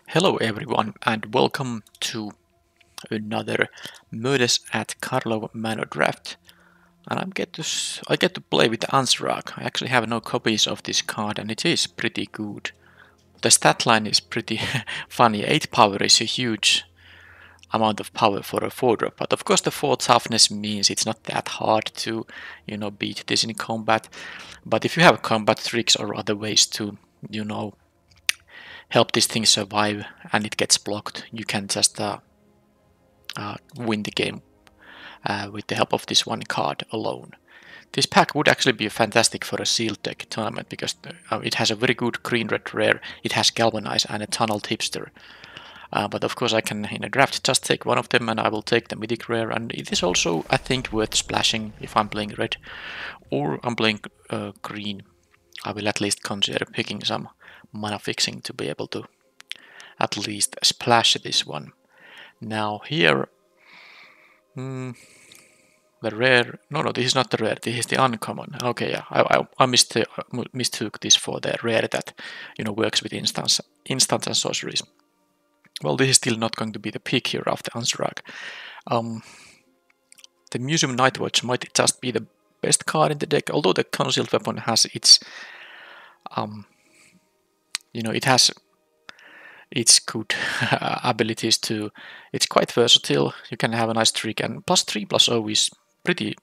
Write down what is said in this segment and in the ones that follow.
Hello everyone and welcome to another Murders at Karlov Manor draft. And I get to play with Anzrag. I actually have no copies of this card and it is pretty good. The stat line is pretty funny. 8 power is a huge amount of power for a 4-drop, but of course the 4 toughness means it's not that hard to, beat this in combat. But if you have combat tricks or other ways to, you know, help this thing survive and it gets blocked, you can just win the game with the help of this one card alone. This pack would actually be fantastic for a sealed deck tournament because it has a very good green-red rare, it has Galvanize and a Tunnel Tipster. But of course I can, in a draft, just take one of them and I will take the mythic rare, and it is also, I think, worth splashing if I'm playing red or I'm playing green. I will at least consider picking some mana fixing to be able to at least splash this one. Now here, the rare, no, this is not the rare, this is the uncommon. Okay, yeah, I mistook this for the rare that, works with instants and sorceries. Well, this is still not going to be the pick here after Anzrag. The Museum Nightwatch might just be the best card in the deck, although the concealed weapon has its, it has its good abilities to, it's quite versatile, you can have a nice trick, and +3/+0 is pretty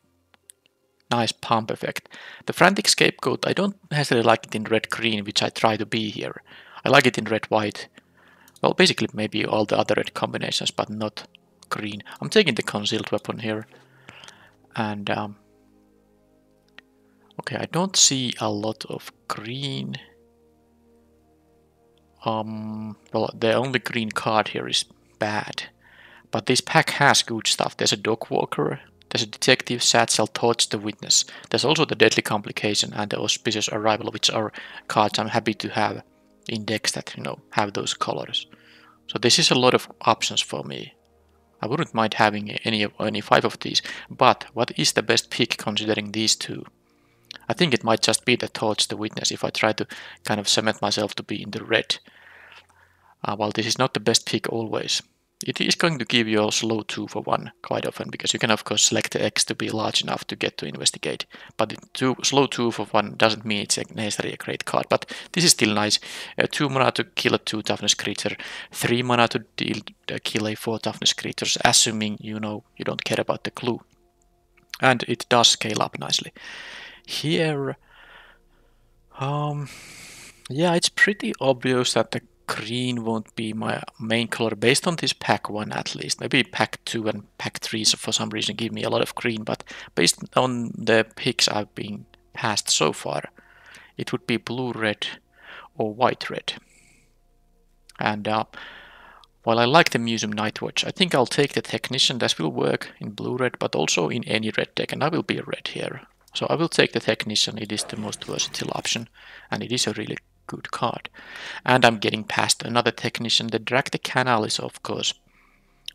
nice pump effect. The Frantic Scapegoat, I don't necessarily like it in red-green, which I try to be here. I like it in red-white. Well, basically maybe all the other red combinations, but not green. I'm taking the concealed weapon here. And, okay, I don't see a lot of green. Well, the only green card here is bad. But this pack has good stuff. There's a Dog Walker, there's a Detective, Satchel, Torch the Witness. There's also the Deadly Complication and the Auspicious Arrival, which are cards I'm happy to have in decks that, have those colors. So this is a lot of options for me. I wouldn't mind having any 5 of these, but what is the best pick considering these two? I think it might just be the Torch the Witness if I try to kind of cement myself to be in the red. While this is not the best pick always. It is going to give you a slow 2 for 1 quite often, because you can of course select the X to be large enough to get to investigate. But slow 2 for 1 doesn't mean it's necessarily a great card, but this is still nice. 2 mana to kill a 2 toughness creature, 3 mana to kill a 4 toughness creature, assuming you don't care about the clue. And it does scale up nicely. Here, yeah, it's pretty obvious that the green won't be my main color based on this pack 1 at least. Maybe pack 2 and pack 3 for some reason give me a lot of green, but based on the picks I've been passed so far, it would be blue-red or white-red. And while I like the Museum Nightwatch, I think I'll take the Technician. That will work in blue-red, but also in any red deck, and I will be a red here. So I will take the Technician. It is the most versatile option, and it is a really good card. And I'm getting past another Technician. The Drag the Canal is of course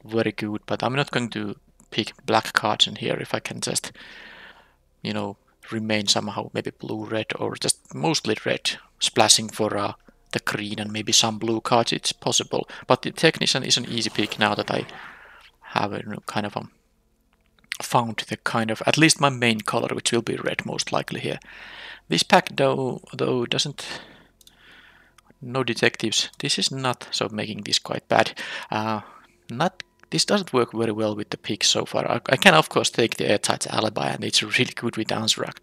very good, but I'm not going to pick black cards in here if I can just, remain somehow maybe blue-red or just mostly red, splashing for the green and maybe some blue cards. It's possible, but the Technician is an easy pick now that I have kind of found the kind of, at least my main color, which will be red most likely here. This pack though doesn't, no detectives. This is not, so making this quite bad. This doesn't work very well with the picks so far. I can of course take the Airtight Alibi, and it's really good with Anzrag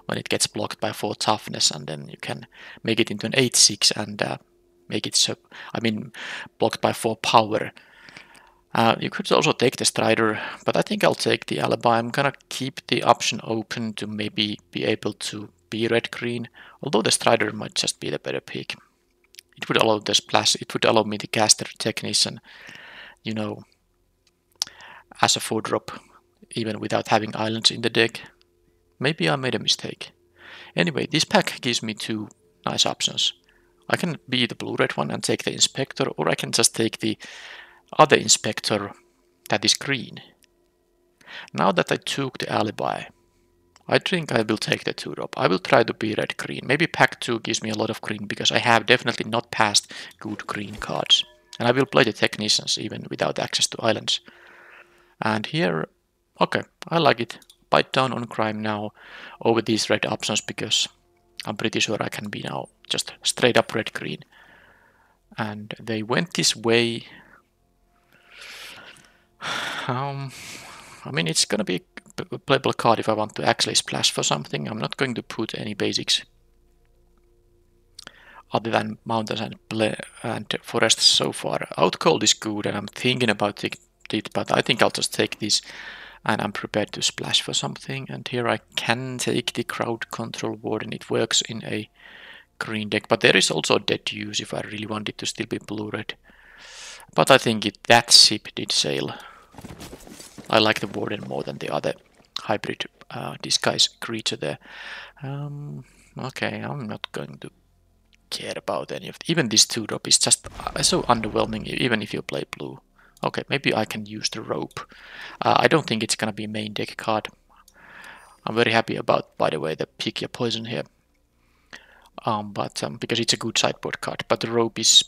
when it gets blocked by 4 toughness, and then you can make it into an 8/6 and make it so, blocked by 4 power. You could also take the Strider, but I think I'll take the Alibi. I'm gonna keep the option open to maybe be able to be red-green, although the Strider might just be the better pick. It would allow the splash, it would allow me to cast the Technician, as a 4-drop, even without having islands in the deck. Maybe I made a mistake. Anyway, this pack gives me 2 nice options. I can be the blue-red one and take the Inspector, or I can just take the other Inspector that is green. Now that I took the Alibi, I think I will take the 2-drop. I will try to be red-green. Maybe pack 2 gives me a lot of green, because I have definitely not passed good green cards. And I will play the technicians even without access to islands. And here, okay, I like it. Bite down on crime now over these red options because I'm pretty sure I can be now just straight up red-green. And they went this way. I mean, it's gonna be a playable card if I want to actually splash for something. I'm not going to put any basics other than mountains and forests so far. Out cold is good, and I'm thinking about it, but I think I'll just take this, and I'm prepared to splash for something. And here I can take the crowd control warden. It works in a green deck, but there is also dead use if I really want it to still be blue-red. But I think that ship did sail. I like the warden more than the other hybrid disguise creature there. Okay, I'm not going to care about any of it. Even this 2-drop is just so underwhelming, even if you play blue. Okay, maybe I can use the rope. I don't think it's gonna be a main deck card. I'm very happy about, by the way, the pick your poison here. Because it's a good sideboard card, but the rope is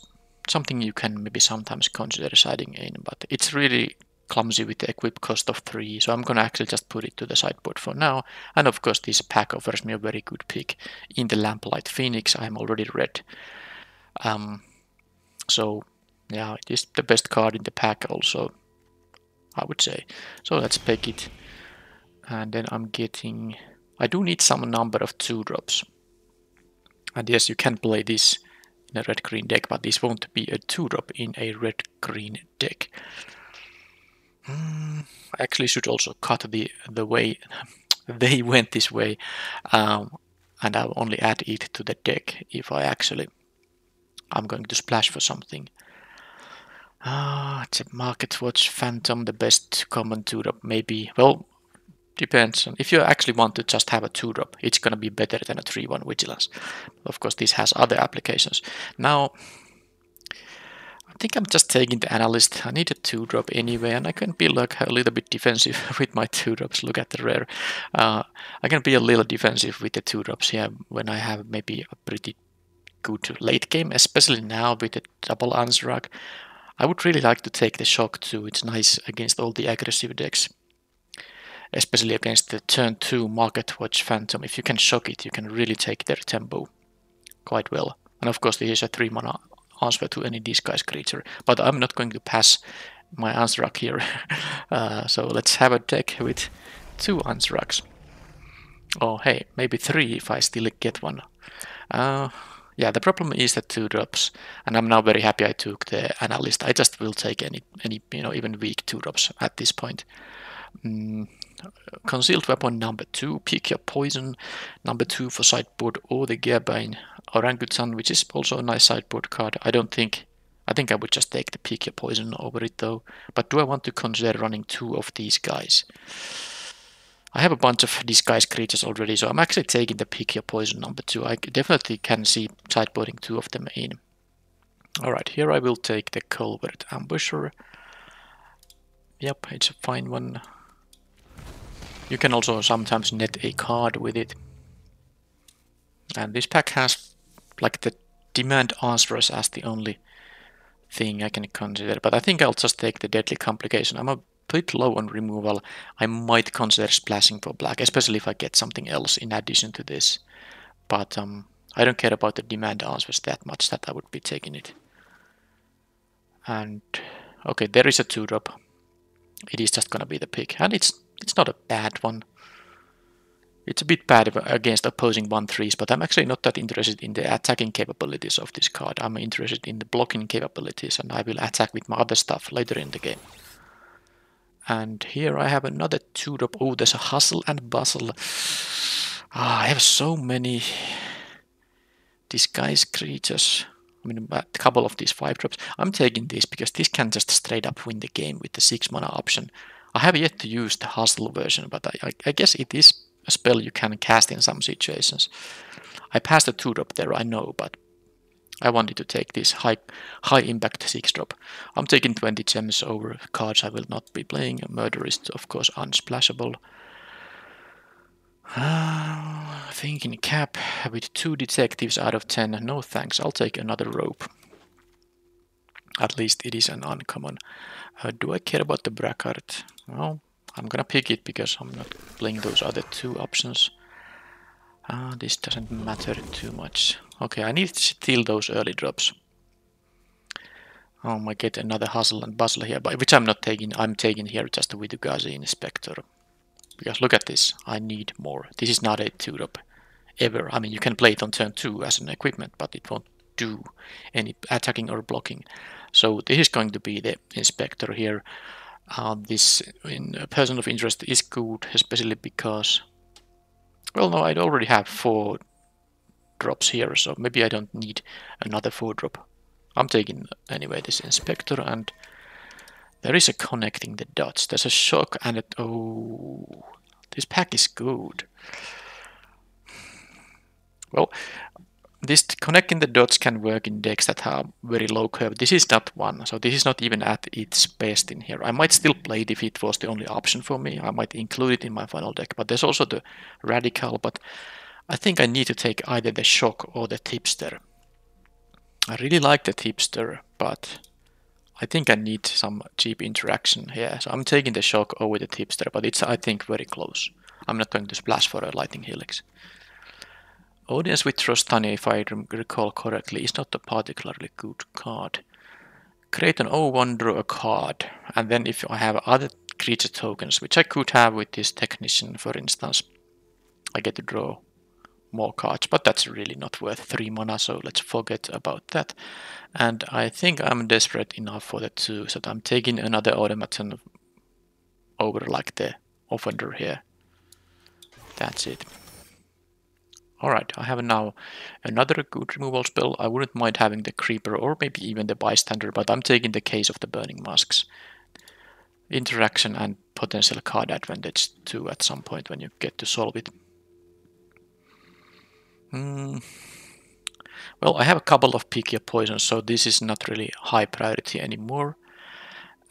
something you can maybe sometimes consider siding in, but it's really clumsy with the equip cost of 3, so I'm gonna actually just put it to the sideboard for now. And of course this pack offers me a very good pick in the Lamplight Phoenix. I'm already red, so yeah, it is the best card in the pack also, I would say. So let's pick it, and then I do need some number of 2-drops. And yes, you can play this in a red-green deck, but this won't be a 2-drop in a red-green deck. I actually should also cut the way they went this way, and I'll only add it to the deck if I'm going to splash for something. It's a Market Watch Phantom, the best common 2-drop, maybe. Well, depends. If you actually want to just have a 2-drop, it's gonna be better than a 3-1 Vigilance. Of course, this has other applications. Now, I think I'm just taking the Analyst. I need a 2-drop anyway, and I can be like a little bit defensive with my 2-drops. Look at the rare. I can be a little defensive with the 2-drops here when I have maybe a pretty good late game, especially now with the double Anzrag. I would really like to take the shock too. It's nice against all the aggressive decks, especially against the turn 2 Market Watch Phantom. If you can shock it, you can really take their tempo quite well. And of course, this is a 3-mana answer to any disguise creature, but I'm not going to pass my Anzrag here. So let's have a deck with 2 Anzrags. Oh, hey, maybe 3 if I still get one. Yeah, the problem is that 2-drops, and I'm now very happy I took the Analyst. I just will take any even weak 2-drops at this point. Concealed weapon number 2, pick your poison. Number 2 for sideboard, or the Gearbane Orangutan, which is also a nice sideboard card. I think I would just take the pick your poison over it though. But do I want to consider running 2 of these guys? I have a bunch of disguise creatures already, so I'm actually taking the pick your poison number 2. I definitely can see sideboarding 2 of them in. Alright, here I will take the Culvert Ambusher. Yep, it's a fine one. You can also sometimes net a card with it. And this pack has like the demand answers as the only thing I can consider. But I think I'll just take the Deadly Complication. I'm a bit low on removal. I might consider splashing for black, especially if I get something else in addition to this. But I don't care about the demand answers that much that I would be taking it. And okay, there is a 2-drop. It is just gonna be the pick, and it's not a bad one. It's a bit bad against opposing 1/3s, but I'm actually not that interested in the attacking capabilities of this card. I'm interested in the blocking capabilities, and I will attack with my other stuff later in the game. And here I have another 2-drop. Oh, there's a Hustle and Bustle. I have so many disguise creatures. I mean, a couple of these 5-drops. I'm taking this because this can just straight up win the game with the 6-mana option. I have yet to use the Hustle version, but I guess it is a spell you can cast in some situations. I passed a 2-drop there, I know, but I wanted to take this high impact 6-drop. I'm taking 20 gems over cards I will not be playing. Murder is of course unsplashable. Thinking cap with 2 detectives out of 10. No thanks, I'll take another rope. At least it is an uncommon. Do I care about the Brackard? Well, I'm gonna pick it because I'm not playing those other two options. This doesn't matter too much. Okay, I need to steal those early drops. I get another hustle and bustle here, but which I'm not taking. I'm taking here just with the garznA Inspector. Because look at this, I need more. This is not a 2-drop ever. I mean, you can play it on turn 2 as an equipment, but it won't do any attacking or blocking. So this is going to be the Inspector here. This in a person of interest is good, especially because, well, no, I already have 4 drops here, so maybe I don't need another 4-drop. I'm taking anyway this Inspector, and there is a connecting the dots. There's a shock and a... Oh, this pack is good. Well, this connecting the dots can work in decks that have very low curve. This is not one, so this is not even at its best in here. I might still play it if it was the only option for me. I might include it in my final deck, but there's also the Radical, but I think I need to take either the Shock or the Tipster. I really like the Tipster, but I think I need some cheap interaction here. So I'm taking the Shock over the Tipster, but it's, I think, very close. I'm not going to splash for a Lightning Helix. Audience with Trostania, if I recall correctly, is not a particularly good card. Create an 0-1, draw a card, and then if I have other creature tokens, which I could have with this Technician, for instance, I get to draw more cards, but that's really not worth 3 mana, so let's forget about that. And I think I'm desperate enough for the 2, so I'm taking another automaton over like the Offender here. That's it. Alright, I have now another good removal spell. I wouldn't mind having the Creeper or maybe even the Bystander, but I'm taking the case of the Burning Masks. Interaction and potential card advantage too at some point when you get to solve it. Well, I have a couple of Pick Your Poison, so this is not really high priority anymore.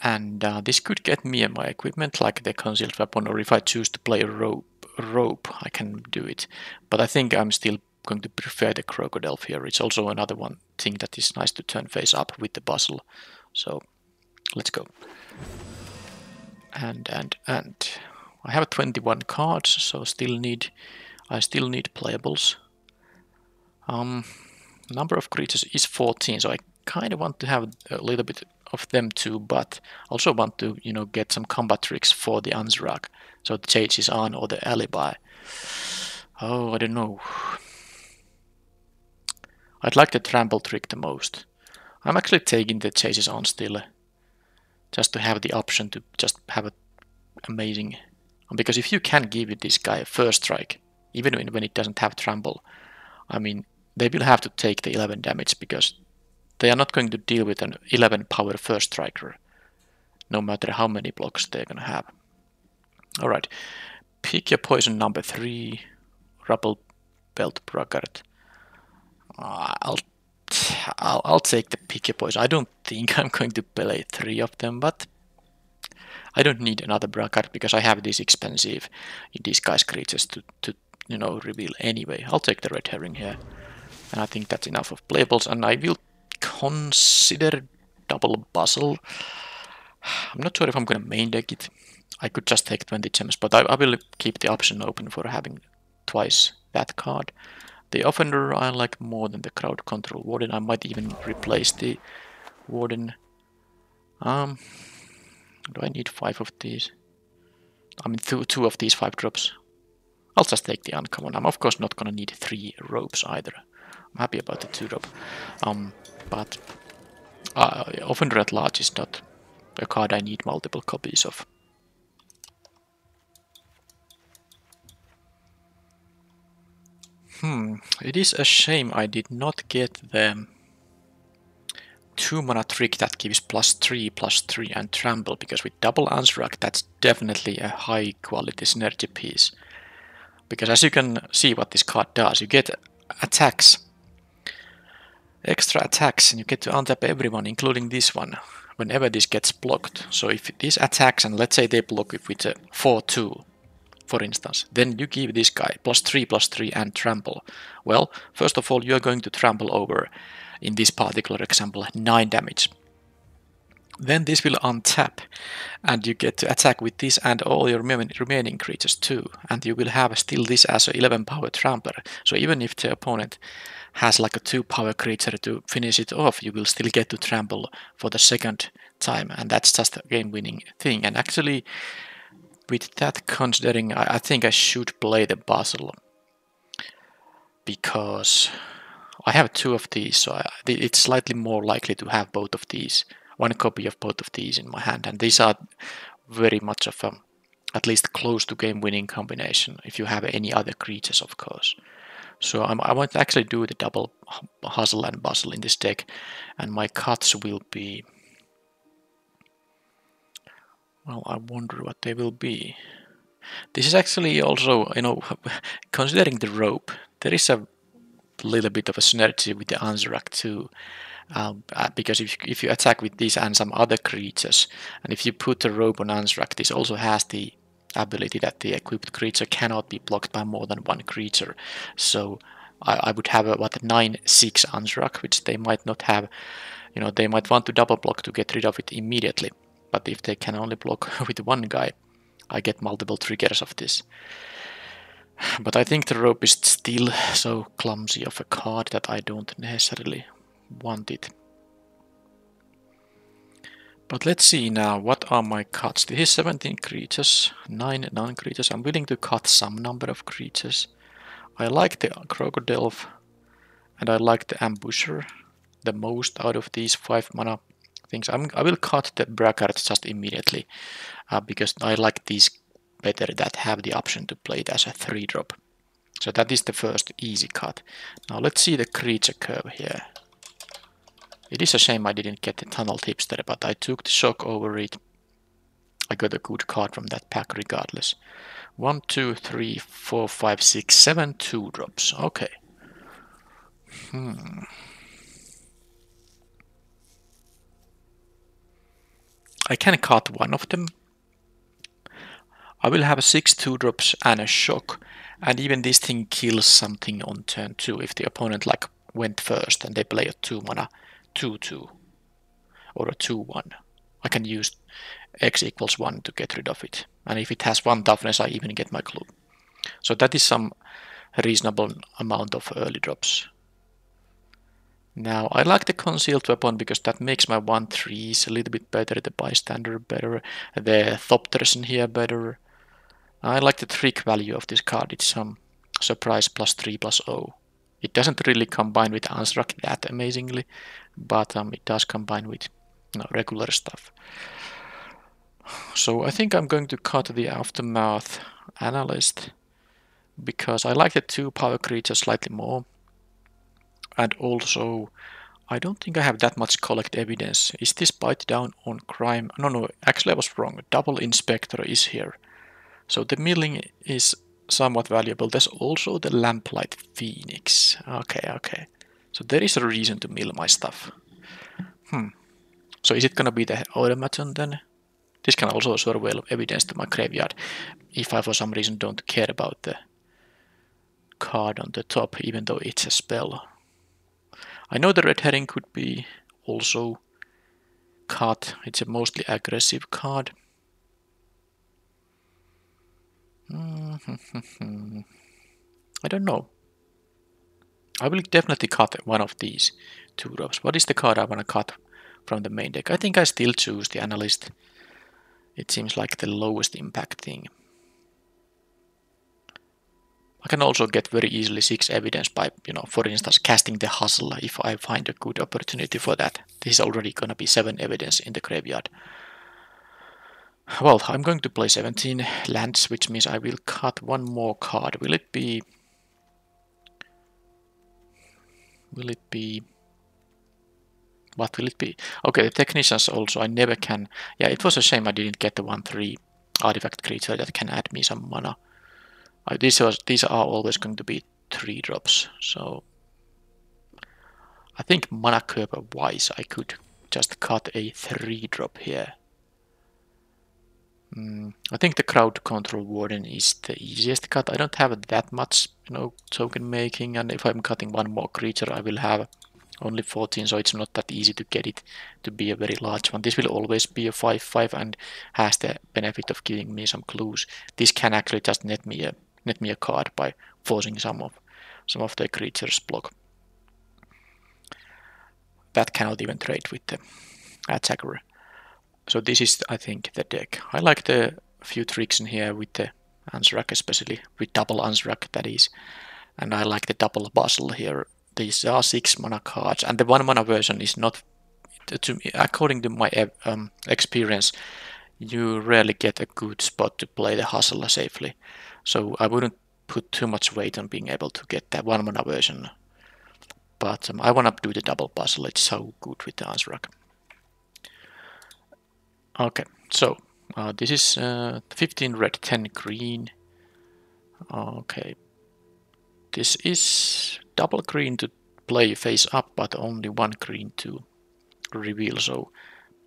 And this could get me and my equipment, like the Concealed Weapon, or if I choose to play a rope, I can do it. But I think I'm still going to prefer the Crocodile here. It's also another one thing that is nice to turn face up with the bustle. So let's go. And I have 21 cards, so I still need playables. Number of creatures is 14, so I kind of want to have a little bit of them too, but also want to, you know, get some combat tricks for the Anzrag. So the Chase is on or the Alibi. Oh, I don't know. I'd like the Trample trick the most. I'm actually taking the Chase is on still, just to have the option to just have an amazing. Because if you can give this guy a first strike, even when it doesn't have Trample, I mean, they will have to take the 11 damage because they are not going to deal with an 11 power first striker, no matter how many blocks they're going to have. Alright, Pick Your Poison number 3, Rubble Belt Brackard. I'll take the Pick Your Poison. I don't think I'm going to play 3 of them, but I don't need another Brackard because I have these expensive disguise creatures to you know, reveal anyway. I'll take the Red Herring here. And I think that's enough of playables, and I will consider double bustle. I'm not sure if I'm going to main deck it. I could just take 20 gems, but I will keep the option open for having twice that card. The Offender I like more than the Crowd Control Warden. I might even replace the Warden. Do I need 5 of these? I mean, two of these 5 drops. I'll just take the uncommon. I'm of course not going to need 3 ropes either. I'm happy about the 2-drop. But Offender at Large is not a card I need multiple copies of. It is a shame I did not get the 2-mana trick that gives +3/+3 and Trample, because with double Anzrag that's definitely a high quality synergy piece. Because as you can see what this card does, you get attacks, extra attacks, and you get to untap everyone, including this one, whenever this gets blocked. So if this attacks, and let's say they block it with a 4/2, for instance, then you give this guy +3/+3 and Trample. Well, first of all, you are going to trample over, in this particular example, 9 damage. Then this will untap, and you get to attack with this and all your remaining creatures too. And you will have still this as a 11 power trampler. So even if the opponent has like a 2 power creature to finish it off, you will still get to trample for the second time, and that's just a game-winning thing. And actually, with that considering, I think I should play the Basel, because I have 2 of these, so it's slightly more likely to have both of these, one copy of both of these in my hand, and these are very much of a, at least close to game-winning combination, if you have any other creatures, of course. So I want to actually do the double hustle and bustle in this deck, and my cuts will be, well, I wonder what they will be. This is actually also, considering the rope, there is a little bit of a synergy with the Anzrag too. Because if you attack with this and some other creatures, and if you put the rope on Anzrag, this also has the ability that the equipped creature cannot be blocked by more than one creature. So I would have a 9/6 Anzrag, which they might not have. They might want to double block to get rid of it immediately, but if they can only block with one guy, I get multiple triggers of this. But I think the rope is still so clumsy of a card that I don't necessarily want it. But let's see now, what are my cuts? This is 17 creatures, 9 non-creatures. I'm willing to cut some number of creatures. I like the Crocodile, and I like the Ambusher the most out of these 5 mana things. I will cut the Braggart just immediately, because I like these better that have the option to play it as a 3-drop. So that is the first easy cut. Now let's see the creature curve here. It is a shame I didn't get the Tunnel Tipster, but I took the shock over it. I got a good card from that pack regardless. 1, 2, 3, 4, 5, 6, 7 2-drops. Okay. I can cut one of them. I will have 6 2-drops and a shock, and even this thing kills something on turn 2 if the opponent went first and they play a 2 mana 2/2 or a 2/1. I can use X equals 1 to get rid of it, and if it has 1 toughness I even get my clue. So that is some reasonable amount of early drops. Now I like the concealed weapon because that makes my 1/3s a little bit better, the bystander better, the Thopterson here better. I like the trick value of this card. It's some surprise +3/+0. It doesn't really combine with Anzrag that amazingly, but it does combine with regular stuff. So I think I'm going to cut the Aftermath Analyst because I like the 2 power creatures slightly more. And also, I don't think I have that much collect evidence. Is this bite down on crime? No, actually I was wrong. Double Inspector is here. So the milling is somewhat valuable. There's also the Lamplight Phoenix. Okay. So there is a reason to mill my stuff. So is it gonna be the Automaton then? This can also serve well evidence to my graveyard if I for some reason don't care about the card on the top, even though it's a spell. I know the Red Herring could be also cut. It's a mostly aggressive card. I don't know. I will definitely cut one of these 2-drops. What is the card I want to cut from the main deck? I think I still choose the Analyst. It seems like the lowest impact thing. I can also get very easily 6 evidence by, for instance, casting the Hustle if I find a good opportunity for that. This is already gonna be 7 evidence in the graveyard. Well, I'm going to play 17 lands, which means I will cut one more card. Will it be... What will it be? Okay, the Technicians also, I never can... Yeah, it was a shame I didn't get the 1/3 artifact creature that can add me some mana. These are always going to be 3-drops, so... I think mana curve wise I could just cut a 3-drop here. I think the Crowd Control Warden is the easiest cut. I don't have that much, token making, and if I'm cutting one more creature I will have Only 14, so it's not that easy to get it to be a very large one. This will always be a 5/5 and has the benefit of giving me some clues. This can actually just net me a card by forcing some of the creatures block. That cannot even trade with the attacker. So this is, I think, the deck. I like the few tricks in here with the Anzrag, especially with double Anzrag, that is. And I like the double bustle here. These are 6 mana cards, and the 1 mana version is not, according to my experience, you rarely get a good spot to play the hustler safely. So I wouldn't put too much weight on being able to get that 1 mana version. But I want to do the double puzzle. It's so good with the Anzrag. Okay, so this is 15 red, 10 green. Okay, this is double green to play face up, but only 1 green to reveal. So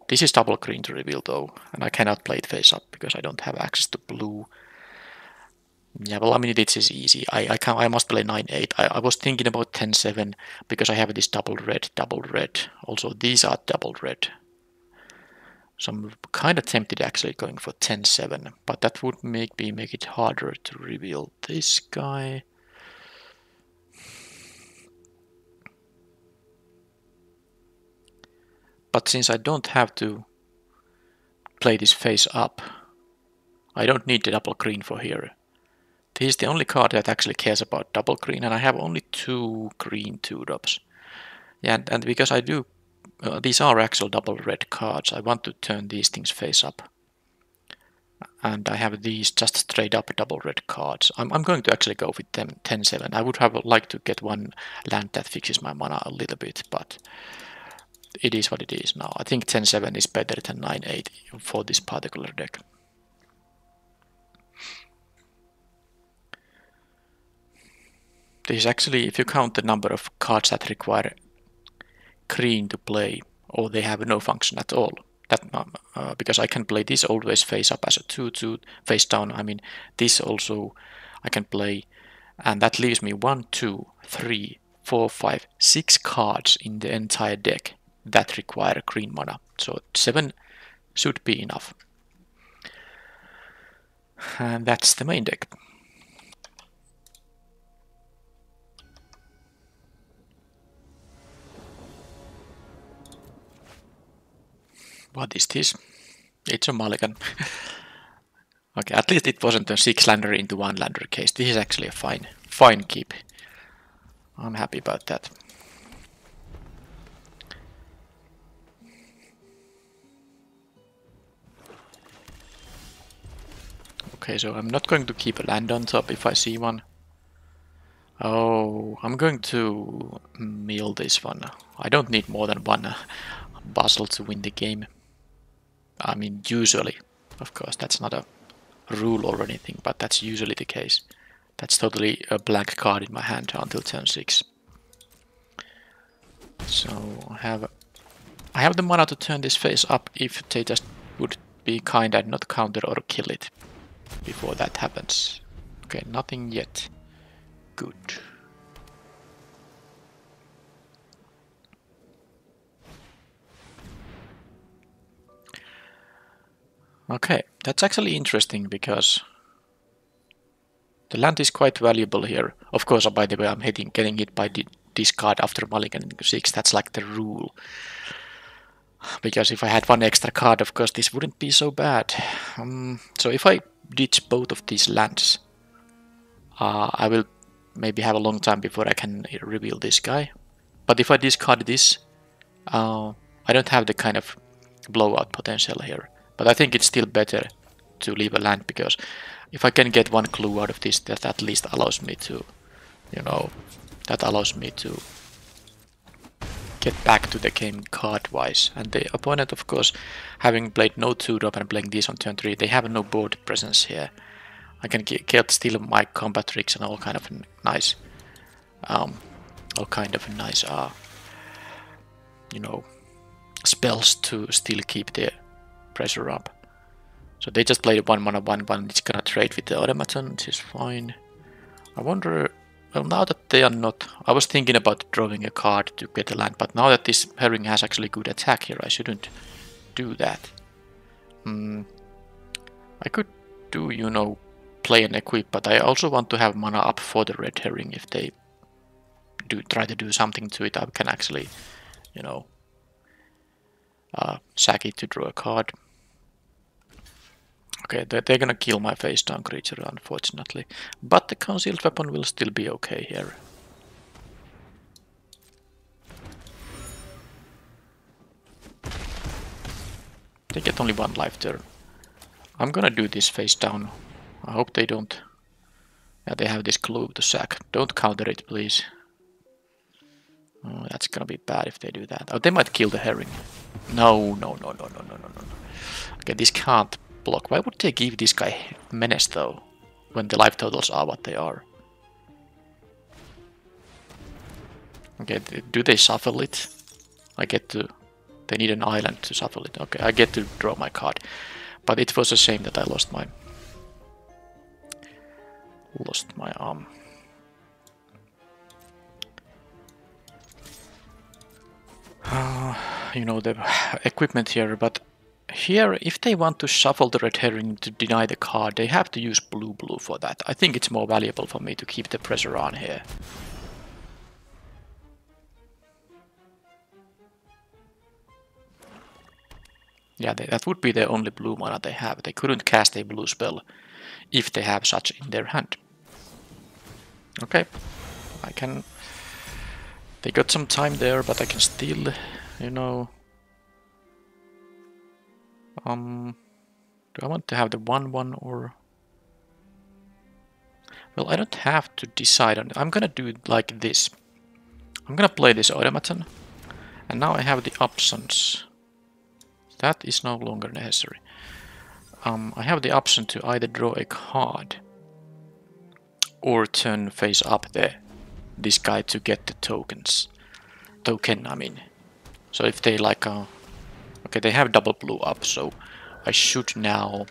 this is double green to reveal though, and I cannot play it face up because I don't have access to blue. Yeah, well, I mean, this is easy. I must play 9/8. I was thinking about 10/7 because I have this double red, double red. Also, these are double red. So I'm kind of tempted actually going for 10/7, but that would make it harder to reveal this guy. But since I don't have to play this face up, I don't need the double green for here. This is the only card that actually cares about double green, and I have only 2 green 2-drops. Yeah, and because I do, these are actual double red cards, I want to turn these things face up. And I have these just straight up double red cards. I'm going to actually go with them 10/7. I would have liked to get one land that fixes my mana a little bit, but it is what it is now. I think 10/7 is better than 9/8 for this particular deck. This is actually, if you count the number of cards that require green to play, or they have no function at all, that because I can play this always face up as a 2/2, face down. I mean, this also I can play, and that leaves me 1, 2, 3, 4, 5, 6 cards in the entire deck that require green mana. So 7 should be enough. And that's the main deck. What is this? It's a mulligan. Okay, at least it wasn't a 6-lander into 1-lander case. This is actually a fine keep. I'm happy about that. Okay, so I'm not going to keep a land on top if I see one. Oh, I'm going to mill this one. I don't need more than 1 bustle to win the game. I mean, usually. Of course, that's not a rule or anything, but that's usually the case. That's totally a blank card in my hand until turn 6. So I have the mana to turn this face up if they just would be kind and not counter or kill it before that happens. Okay, nothing yet. Good. Okay, that's actually interesting because the land is quite valuable here. Of course, by the way, I'm getting hit by this card after mulligan 6. That's like the rule. Because if I had 1 extra card, of course, this wouldn't be so bad. So if I ditch both of these lands, I will maybe have a long time before I can reveal this guy. But if I discard this, I don't have the kind of blowout potential here. But I think it's still better to leave a land, because if I can get 1 clue out of this, that at least allows me to, get back to the game card-wise. And the opponent, of course, having played no 2-drop and playing this on turn 3, they have no board presence here. I can get still my combat tricks and all kind of nice, spells to still keep the pressure up. So they just played 1 mana 1/1. It's gonna trade with the automaton, which is fine. I wonder Well, now that they are not... I was thinking about drawing a card to get a land, but now that this herring has actually good attack here, I shouldn't do that. I could do, you know, play and equip, but I also want to have mana up for the red herring. If they do try to do something to it, I can actually, you know, sack it to draw a card. Okay, they're gonna kill my face down creature, unfortunately. But the concealed weapon will still be okay here. They get only one life turn. I'm gonna do this face down. I hope they don't... Yeah, they have this clue to sack. Don't counter it, please. Oh, that's gonna be bad if they do that. Oh, they might kill the herring. No. Okay, this can't block. Why would they give this guy menace though, when the life totals are what they are? Okay, do they shuffle it? I get to... They need an island to shuffle it. Okay, I get to draw my card. But it was a shame that I lost my... arm. You know, the equipment here, but here, if they want to shuffle the red herring to deny the card, they have to use blue for that. I think it's more valuable for me to keep the pressure on here. Yeah, that would be the only blue mana they have. They couldn't cast a blue spell if they have such in their hand. Okay, I can... They got some time there, but I can still, you know... Do I want to have the 1/1 or... Well, I don't have to decide on it. I'm gonna do it like this. I'm gonna play this automaton, and now I have the options. That is no longer necessary. I have the option to either draw a card or turn face up this guy to get the token, I mean. So if they like okay, they have double blue up, so I should now...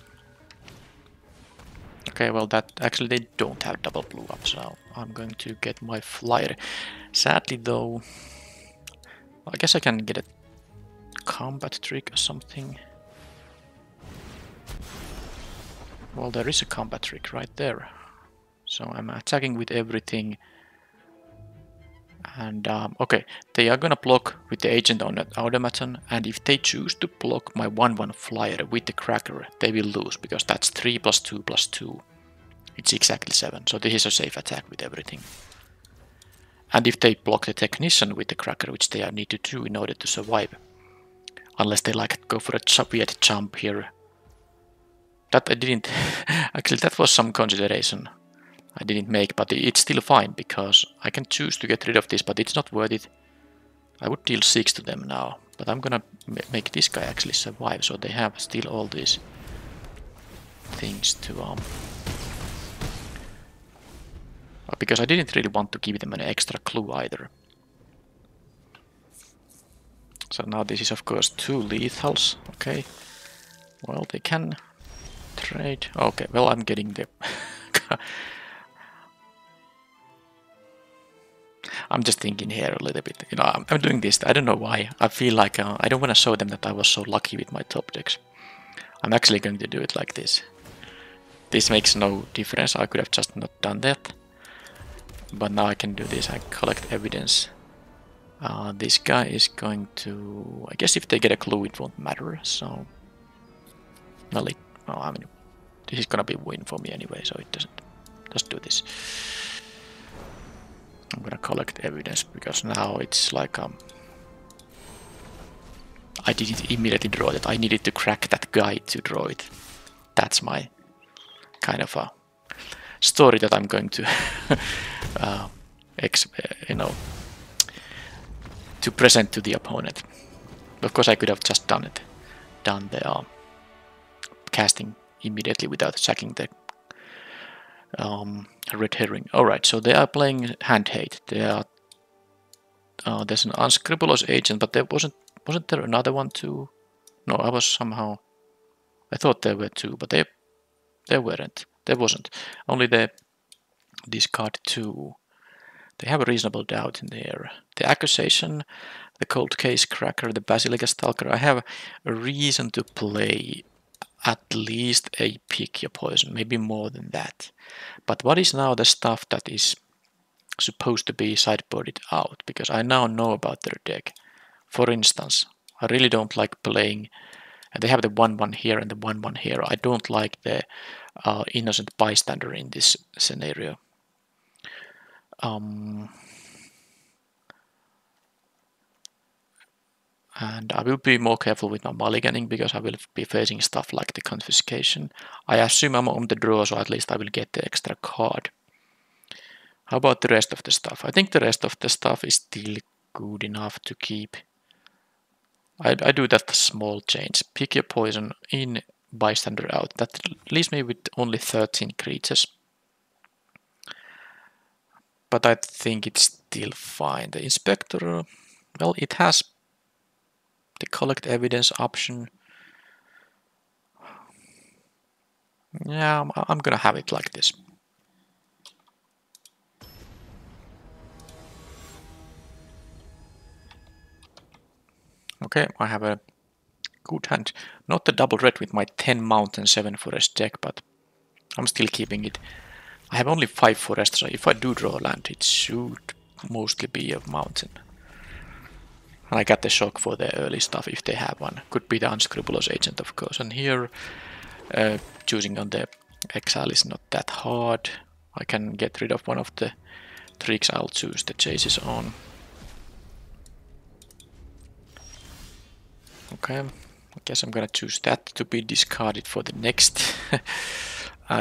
Okay, well that actually they don't have double blue up, so I'm going to get my flyer. Sadly though, I guess I can get a combat trick or something. Well, there is a combat trick right there. So I'm attacking with everything. And okay, they are gonna block with the agent on that automaton, and if they choose to block my 1/1 flyer with the cracker, they will lose, because that's 3 + 2 + 2. It's exactly 7, so this is a safe attack with everything. And if they block the technician with the cracker, which they need to do in order to survive, unless they like go for a weird jump here. That I didn't... Actually, that was some consideration I didn't make, but it's still fine, because I can choose to get rid of this, but it's not worth it. I would deal 6 to them now, but I'm gonna make this guy actually survive, so they have still all these things to... Because I didn't really want to give them an extra clue either. So now this is of course 2 lethals, okay. Well, they can trade... Okay, well, I'm getting the... I'm just thinking here a little bit, you know, I'm doing this, I don't know why. I feel like I don't want to show them that I was so lucky with my top decks. I'm actually going to do it like this. This makes no difference, I could have just not done that. But now I can do this, I collect evidence. This guy is going to... I guess if they get a clue it won't matter, so... Well, I mean, this is gonna be a win for me anyway, so it doesn't... Just do this. I'm gonna collect evidence, because now it's like... I didn't immediately draw it, I needed to crack that guy to draw it. That's my kind of a story that I'm going to... you know... to present to the opponent. Of course I could have just done the casting immediately without sacking the red herring. Alright, so they are playing hand hate. They are there's an unscrupulous agent, but there wasn't there another one too? No, I was somehow... I thought there were 2, but there weren't. There wasn't. Only the discard 2. They have a reasonable doubt in there. The accusation, the cold case cracker, the basilica stalker. I have a reason to play at least a pick your poison, maybe more than that. But what is now the stuff that is supposed to be sideboarded out? Because I now know about their deck. For instance, I really don't like playing, and they have the 1-1 here and the 1-1 here. I don't like the innocent bystander in this scenario. And I will be more careful with my mulliganing because I will be facing stuff like the confiscation. I assume I'm on the draw, so at least I will get the extra card. How about the rest of the stuff? I think the rest of the stuff is still good enough to keep. I do that small change. Pick your poison in, bystander out. That leaves me with only 13 creatures. But I think it's still fine. The inspector, well, it has the collect evidence option. Yeah, I'm gonna have it like this. Okay, I have a good hand. Not the double red with my 10 mountain 7 forest deck, but I'm still keeping it. I have only 5 forests, so if I do draw land, it should mostly be a mountain. And I got the shock for the early stuff if they have one. Could be the unscrupulous agent, of course. And here, choosing on the exile is not that hard. I can get rid of one of the tricks. I'll choose the chases on. Okay, I guess I'm gonna choose that to be discarded for the next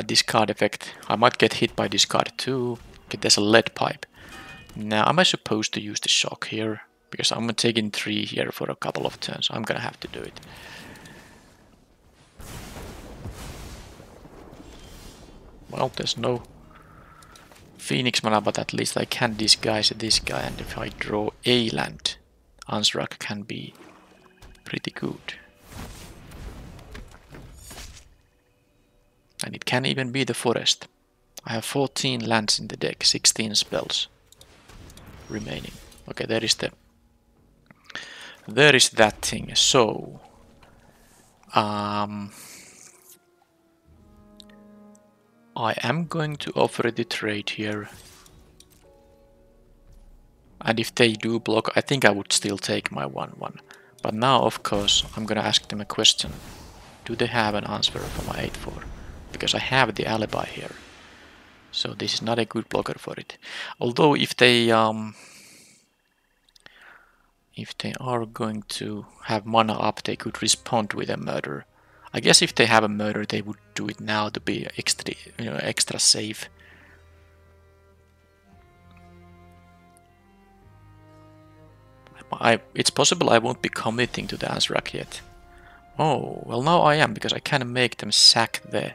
discard effect. I might get hit by discard too. Okay, there's a lead pipe. Now, am I supposed to use the shock here? Because I'm taking 3 here for a couple of turns. I'm gonna have to do it. Well, there's no Phoenix mana, but at least I can disguise this guy, and if I draw a land, Anzrag can be pretty good. And it can even be the forest. I have 14 lands in the deck, 16 spells remaining. Okay, there is that thing. So I am going to offer the trade here. And if they do block, I think I would still take my 1-1. But now, of course, I'm gonna ask them a question. Do they have an answer for my 8-4? Because I have the alibi here. So this is not a good blocker for it. Although if they are going to have mana up, they could respond with a murder. I guess if they have a murder, they would do it now to be extra safe. It's possible I won't be committing to the Anzrag yet. Oh, well now I am, because I can make them sack the...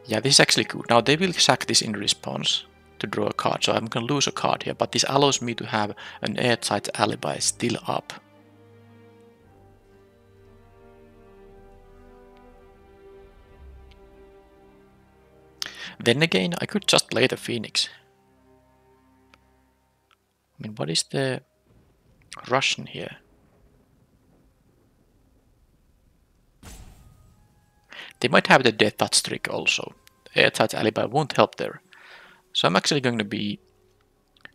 Yeah, this is actually good. Now they will sack this in response to draw a card, so I'm gonna lose a card here, but this allows me to have an airtight alibi still up. Then again, I could just play the Phoenix. I mean, what is the Russian here? They might have the death touch trick also. Airtight alibi won't help there. So I'm actually going to be,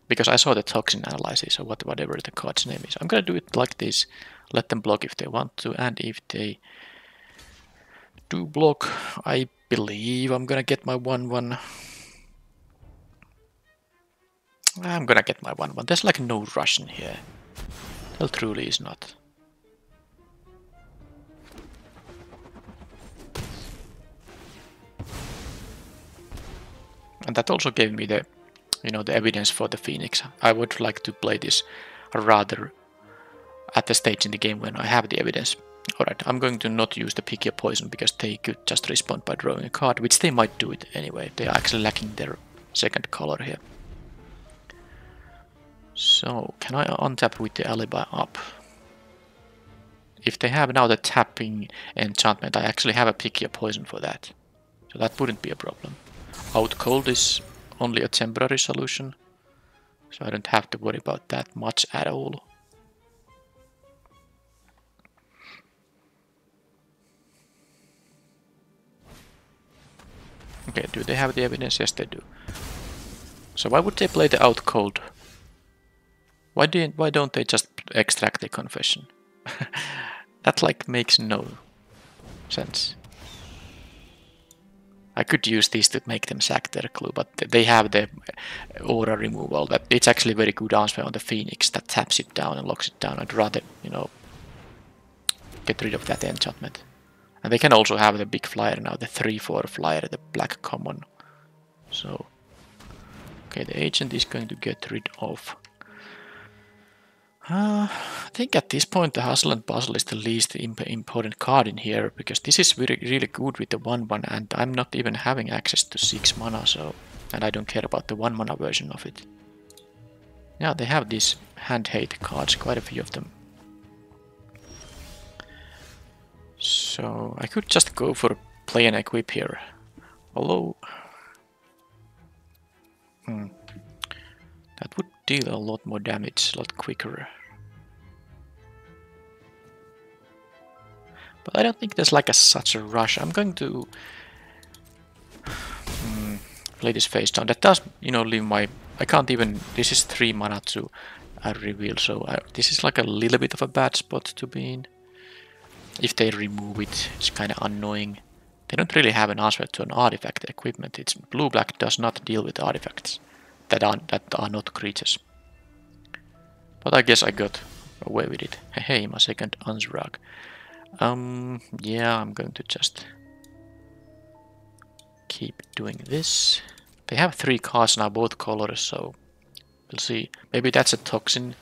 because I saw the toxin analysis or whatever the card's name is, I'm going to do it like this. Let them block if they want to, and if they do block, I believe I'm going to get my 1-1. I'm going to get my 1-1. There's like no Russian here. There truly is not. And that also gave me the, the evidence for the Phoenix. I would like to play this rather at the stage in the game when I have the evidence. Alright, I'm going to not use the pick your poison because they could just respond by drawing a card, which they might do it anyway. They are actually lacking their second color here. So, can I untap with the alibi up? If they have now the tapping enchantment, I actually have a pick your poison for that. So that wouldn't be a problem. Out cold is only a temporary solution. So I don't have to worry about that much at all. Okay, do they have the evidence? Yes, they do. So why would they play the out cold? Why don't they just extract the confession? That like makes no sense. I could use these to make them sack their clue, but they have the aura removal. That it's actually a very good answer on the Phoenix that taps it down and locks it down. I'd rather, you know, get rid of that enchantment. And they can also have the big flyer now, the 3/4 flyer, the black common. So, okay, the agent is going to get rid of. I think at this point the Hustle and Bustle is the least important card in here, because this is really good with the 1/1, and I'm not even having access to 6 mana, so, and I don't care about the 1 mana version of it. Yeah, they have these hand hate cards, quite a few of them. So I could just go for play and equip here. Although that would deal a lot more damage, a lot quicker. But I don't think there's like such a rush. I'm going to play this face down. That does, you know, leave my... I can't even... This is 3 mana to reveal, so this is like a little bit of a bad spot to be in. If they remove it, it's kind of annoying. They don't really have an answer to an artifact equipment. It's blue-black does not deal with artifacts that are not creatures. But I guess I got away with it. Hey, my second Anzrag. Yeah, I'm going to just keep doing this. They have 3 cards now, both colors, so we'll see. Maybe that's a toxin.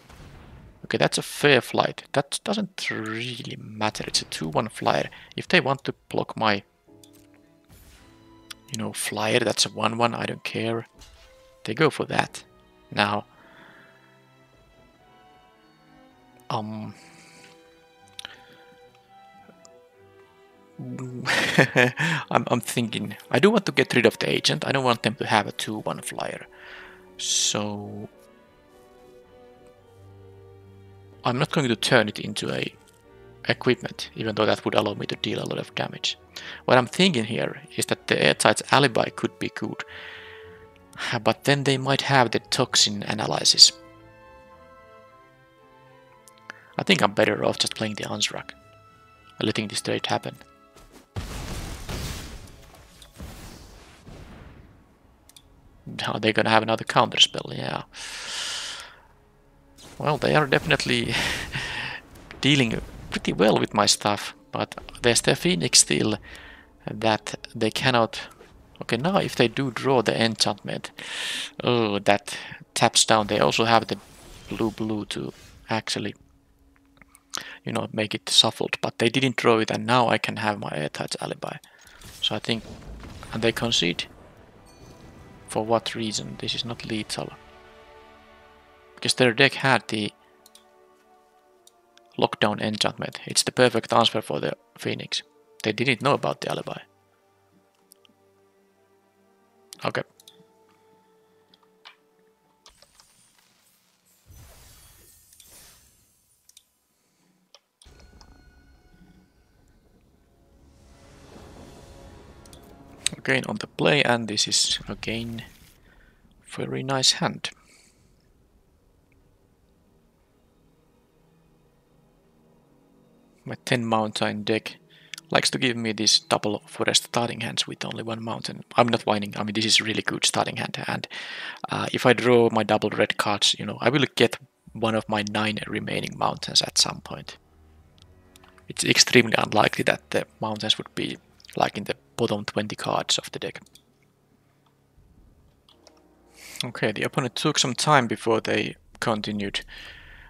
Okay, that's a fair flight. That doesn't really matter. It's a 2/1 flyer. If they want to block my, you know, flyer, that's a 1/1. I don't care. They go for that. Now, I'm thinking. I do want to get rid of the agent. I don't want them to have a 2/1 flyer. So I'm not going to turn it into a equipment, even though that would allow me to deal a lot of damage. What I'm thinking here is that the Airtight's alibi could be good, but then they might have the toxin analysis. I think I'm better off just playing the Anzrag and letting this trade happen. Now they're gonna have another counter spell, yeah. Well, they are definitely dealing pretty well with my stuff, but there's the Phoenix still that they cannot... Okay, now if they do draw the enchantment, oh, that taps down. They also have the blue to actually, you know, make it shuffled, but they didn't draw it, and now I can have my Airtight's alibi. So I think... And they concede? For what reason? This is not lethal. Because their deck had the lockdown enchantment. It's the perfect answer for the Phoenix. They didn't know about the alibi. Okay. Again on the play, and this is again very nice hand. My 10 mountain deck likes to give me this double forest starting hands with only 1 mountain. I'm not whining, I mean this is really good starting hand, and if I draw my double red cards, you know, I will get one of my 9 remaining mountains at some point. It's extremely unlikely that the mountains would be like in the bottom 20 cards of the deck. Okay, the opponent took some time before they continued,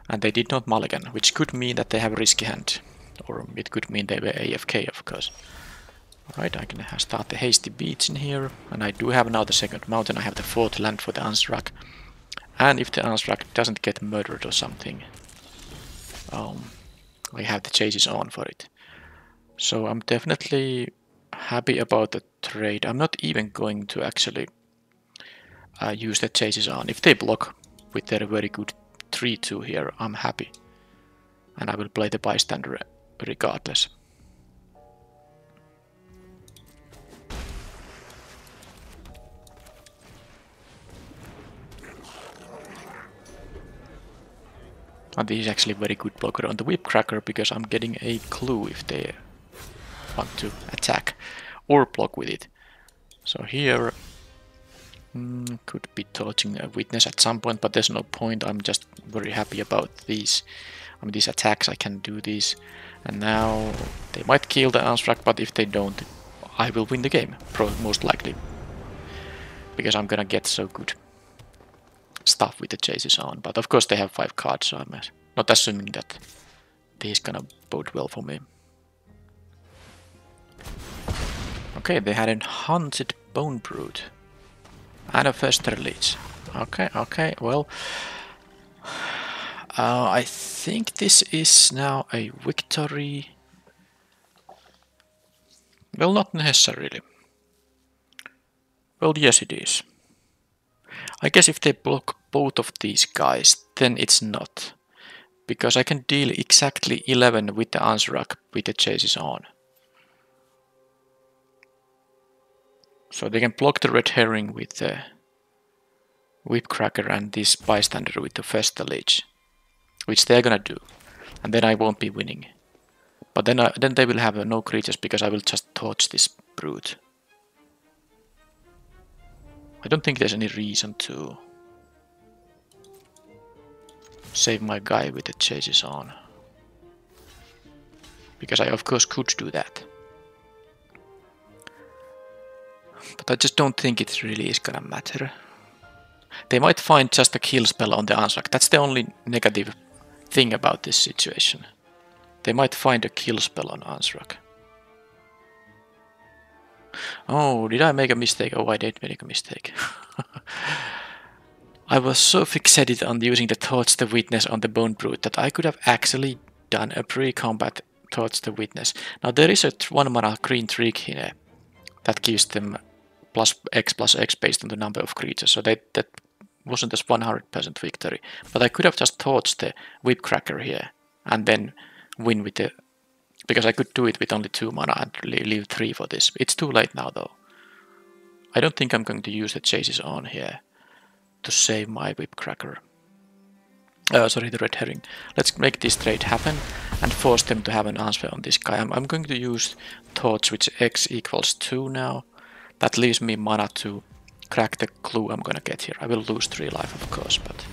and they did not mulligan, which could mean that they have a risky hand. Or it could mean they were AFK, of course. Alright, I can start the hasty beats in here, and I do have now the second mountain. I have the 4th land for the Anzrag. And if the Anzrag doesn't get murdered or something, I have the chases on for it. So I'm definitely happy about the trade. I'm not even going to actually use the chases on. If they block, with their very good 3-2 here, I'm happy. And I will play the bystander regardless. And this is actually a very good blocker on the whip cracker because I'm getting a clue if they want to attack or block with it. So here could be torching a witness at some point, but there's no point. I'm just very happy about these. I mean, these attacks, I can do these. And now they might kill the Anzrag, but if they don't, I will win the game, most likely. Because I'm gonna get so good stuff with the chases on. But of course they have 5 cards, so I'm not assuming that this is gonna bode well for me. Okay, they had a Hunted Bone Brute. And a Fester Leech. Okay, well... I think this is now a victory. Well, not necessarily. Well, yes it is. I guess if they block both of these guys, then it's not. Because I can deal exactly 11 with the Anzrag with the chases on. So they can block the red herring with the whip cracker and this bystander with the Fester Leech. Which they're gonna do. And then I won't be winning. But then they will have no creatures because I will just torch this brute. I don't think there's any reason to save my guy with the chases on. Because I of course could do that. But I just don't think it really is gonna matter. They might find just a kill spell on the Anzrag. That's the only negative thing about this situation. They might find a kill spell on Anzrag. Oh, did I make a mistake? Oh, I did make a mistake. I was so fixated on using the Torch the Witness on the Bone Brute that I could have actually done a pre-combat Torch the Witness. Now there is a 1 mana green trick here that gives them plus X based on the number of creatures, so that wasn't a 100% victory. But I could have just torched the whip cracker here and then win with the... because I could do it with only 2 mana and leave 3 for this. It's too late now though. I don't think I'm going to use the chases on here to save my whip cracker. Sorry, the red herring. Let's make this trade happen and force them to have an answer on this guy. I'm going to use torch, which X equals 2 now. That leaves me mana to crack the clue I'm gonna get here. I will lose 3 life, of course, but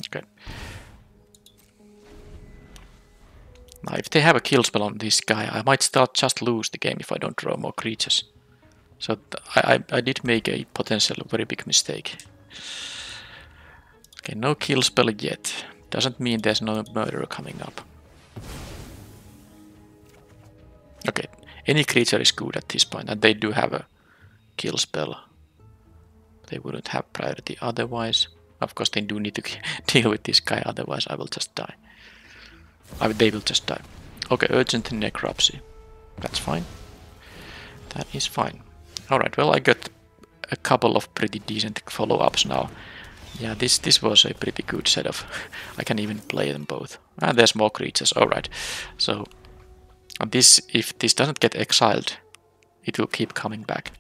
okay. Now, if they have a kill spell on this guy, I might just lose the game if I don't draw more creatures. So I did make a potential very big mistake. Okay, no kill spell yet. Doesn't mean there's no murderer coming up. Okay, any creature is good at this point, and they do have a kill spell. They wouldn't have priority otherwise. Of course, they do need to deal with this guy, otherwise I will just die. They will just die. Okay, urgent necropsy. That's fine. That is fine. Alright, well, I got a couple of pretty decent follow-ups now. Yeah, this was a pretty good setup. I can even play them both. And there's more creatures, alright. So, if this doesn't get exiled, it will keep coming back.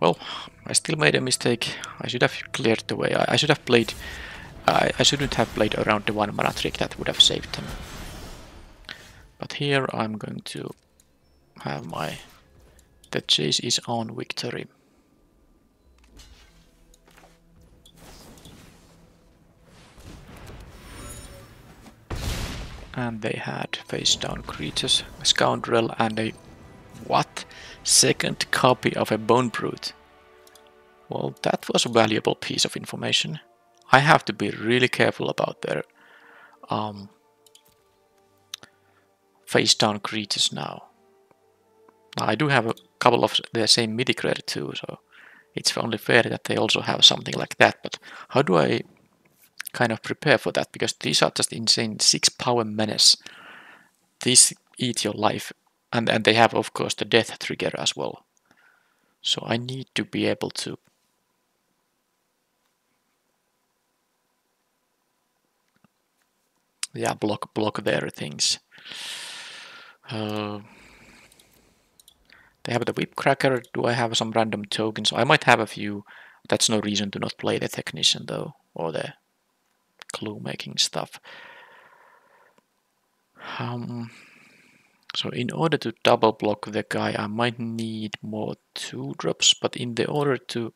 Well, I still made a mistake. I should have cleared the way. I should have played... I shouldn't have played around the 1 mana trick. That would have saved them. But here I'm going to have my... The chase is on victory. And they had face down creatures, a scoundrel and a... What? Second copy of a Bone Brute. Well, that was a valuable piece of information. I have to be really careful about their face down creatures now. I do have a couple of the same mythic rare too, so it's only fair that they also have something like that. But how do I kind of prepare for that, because these are just insane 6 power menace. These eat your life, and they have of course the death trigger as well. So I need to be able to block their things. They have the whip cracker. Do I have some random tokens? I might have a few. That's no reason to not play the technician though, or the clue making stuff. So in order to double block the guy, I might need more 2-drops, but in the order to...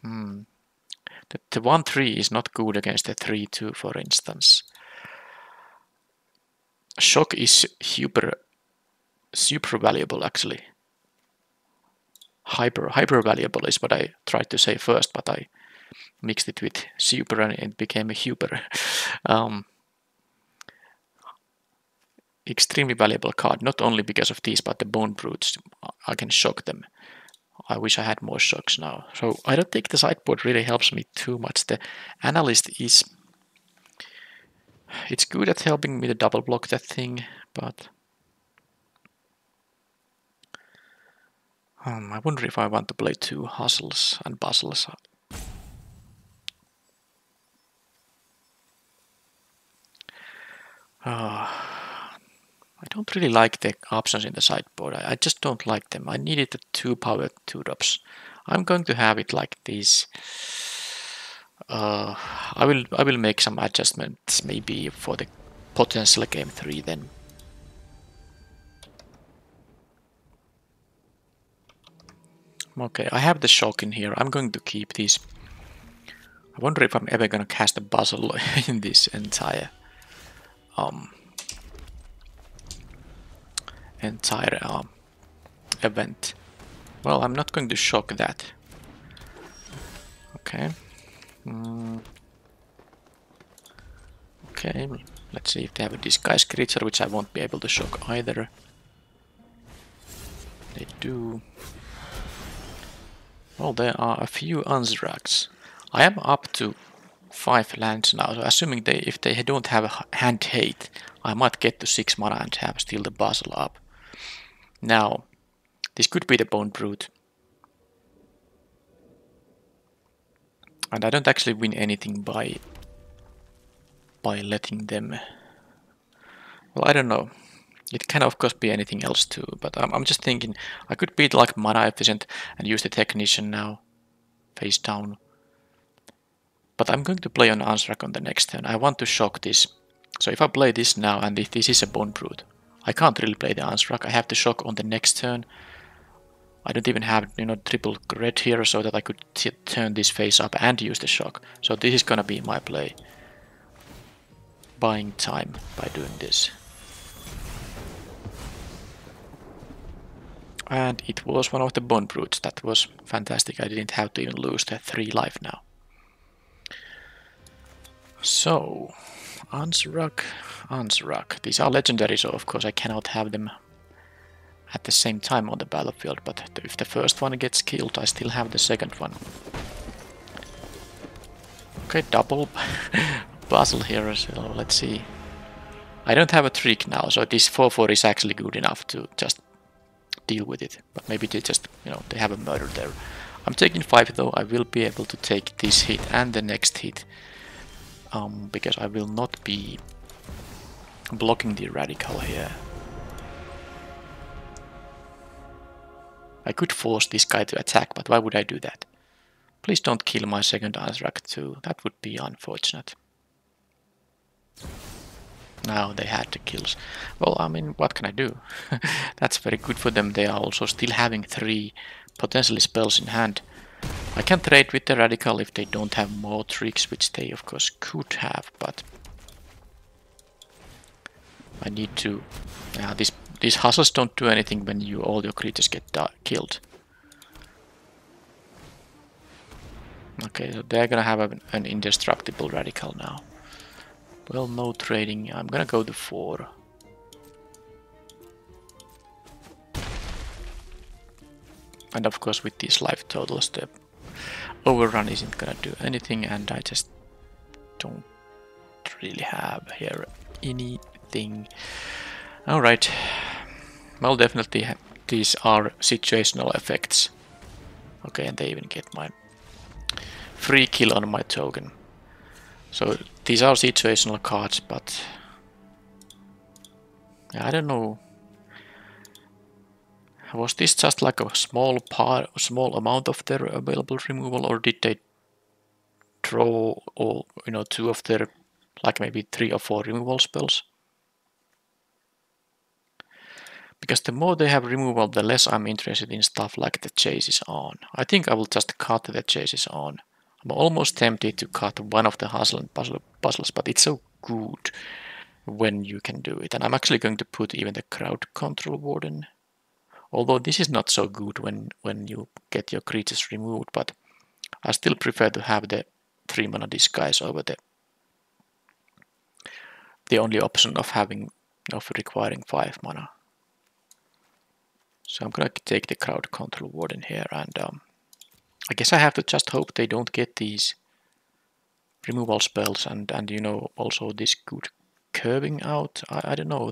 The 1-3 is not good against the 3-2, for instance. Shock is super valuable, actually. Hyper valuable is what I tried to say first, but I mixed it with super and it became a huper. Extremely valuable card, not only because of these, but the bone brutes. I can shock them. I wish I had more shocks now. So I don't think the sideboard really helps me too much. The analyst is... It's good at helping me to double block that thing, but... I wonder if I want to play 2 hustles and bustles. I don't really like the options in the sideboard. I just don't like them. I needed the 2 power 2-drops. I'm going to have it like this. I will make some adjustments maybe for the potential game 3 then. Okay, I have the shock in here. I'm going to keep these. I wonder if I'm ever gonna cast a puzzle in this entire event. Well, I'm not going to shock that. Okay. Okay, let's see if they have a disguise creature, which I won't be able to shock either. They do. Well, there are a few Anzrags. I am up to 5 lands now, so assuming if they don't have a hand hate, I might get to 6 mana and have still the puzzle up. Now, this could be the Bone Brute. And I don't actually win anything by letting them... Well, I don't know. It can of course be anything else too, but I'm just thinking I could be like mana efficient and use the technician now, face down. But I'm going to play on Anzrag on the next turn. I want to shock this. So if I play this now and if this is a Bone Brute, I can't really play the Anzrag. I have to shock on the next turn. I don't even have, you know, triple red here so that I could turn this face up and use the shock. So this is gonna be my play. Buying time by doing this. And it was one of the Bone Brutes. That was fantastic. I didn't have to even lose the 3 life now. So, Anzrag. These are legendary, so of course I cannot have them at the same time on the battlefield. But if the first one gets killed, I still have the second one. Okay, double puzzle here. So let's see. I don't have a trick now, so this 4/4 is actually good enough to just deal with it, but maybe they just, you know, they have a murder there. I'm taking 5 though. I will be able to take this hit and the next hit, because I will not be blocking the radical here. I could force this guy to attack, but why would I do that? Please don't kill my second Anzrag too. That would be unfortunate. Now they had the kills. Well, I mean, what can I do? That's very good for them. They are also still having 3 potentially spells in hand. I can trade with the radical if they don't have more tricks, which they of course could have, but I need to... these hustles don't do anything when all your creatures get killed. Okay, so they're gonna have an indestructible radical now. Well, no trading. I'm gonna go to 4. And of course with these life totals the overrun isn't gonna do anything, and I just don't really have here anything. Alright. Well, definitely these are situational effects. Okay, and they even get my free kill on my token. So these are situational cards, but I don't know. Was this just like a small amount of their available removal, or did they draw all, two of their, like maybe 3 or 4 removal spells? Because the more they have removal, the less I'm interested in stuff like the chases on. I think I will just cut the chases on. I'm almost tempted to cut one of the hustle and puzzles, but it's so good when you can do it. And I'm actually going to put even the crowd control warden. Although this is not so good when you get your creatures removed, but I still prefer to have the 3 mana disguise over the only option of requiring 5 mana. So I'm gonna take the crowd control warden here, and I guess I have to just hope they don't get these removal spells and also this good curving out. I don't know.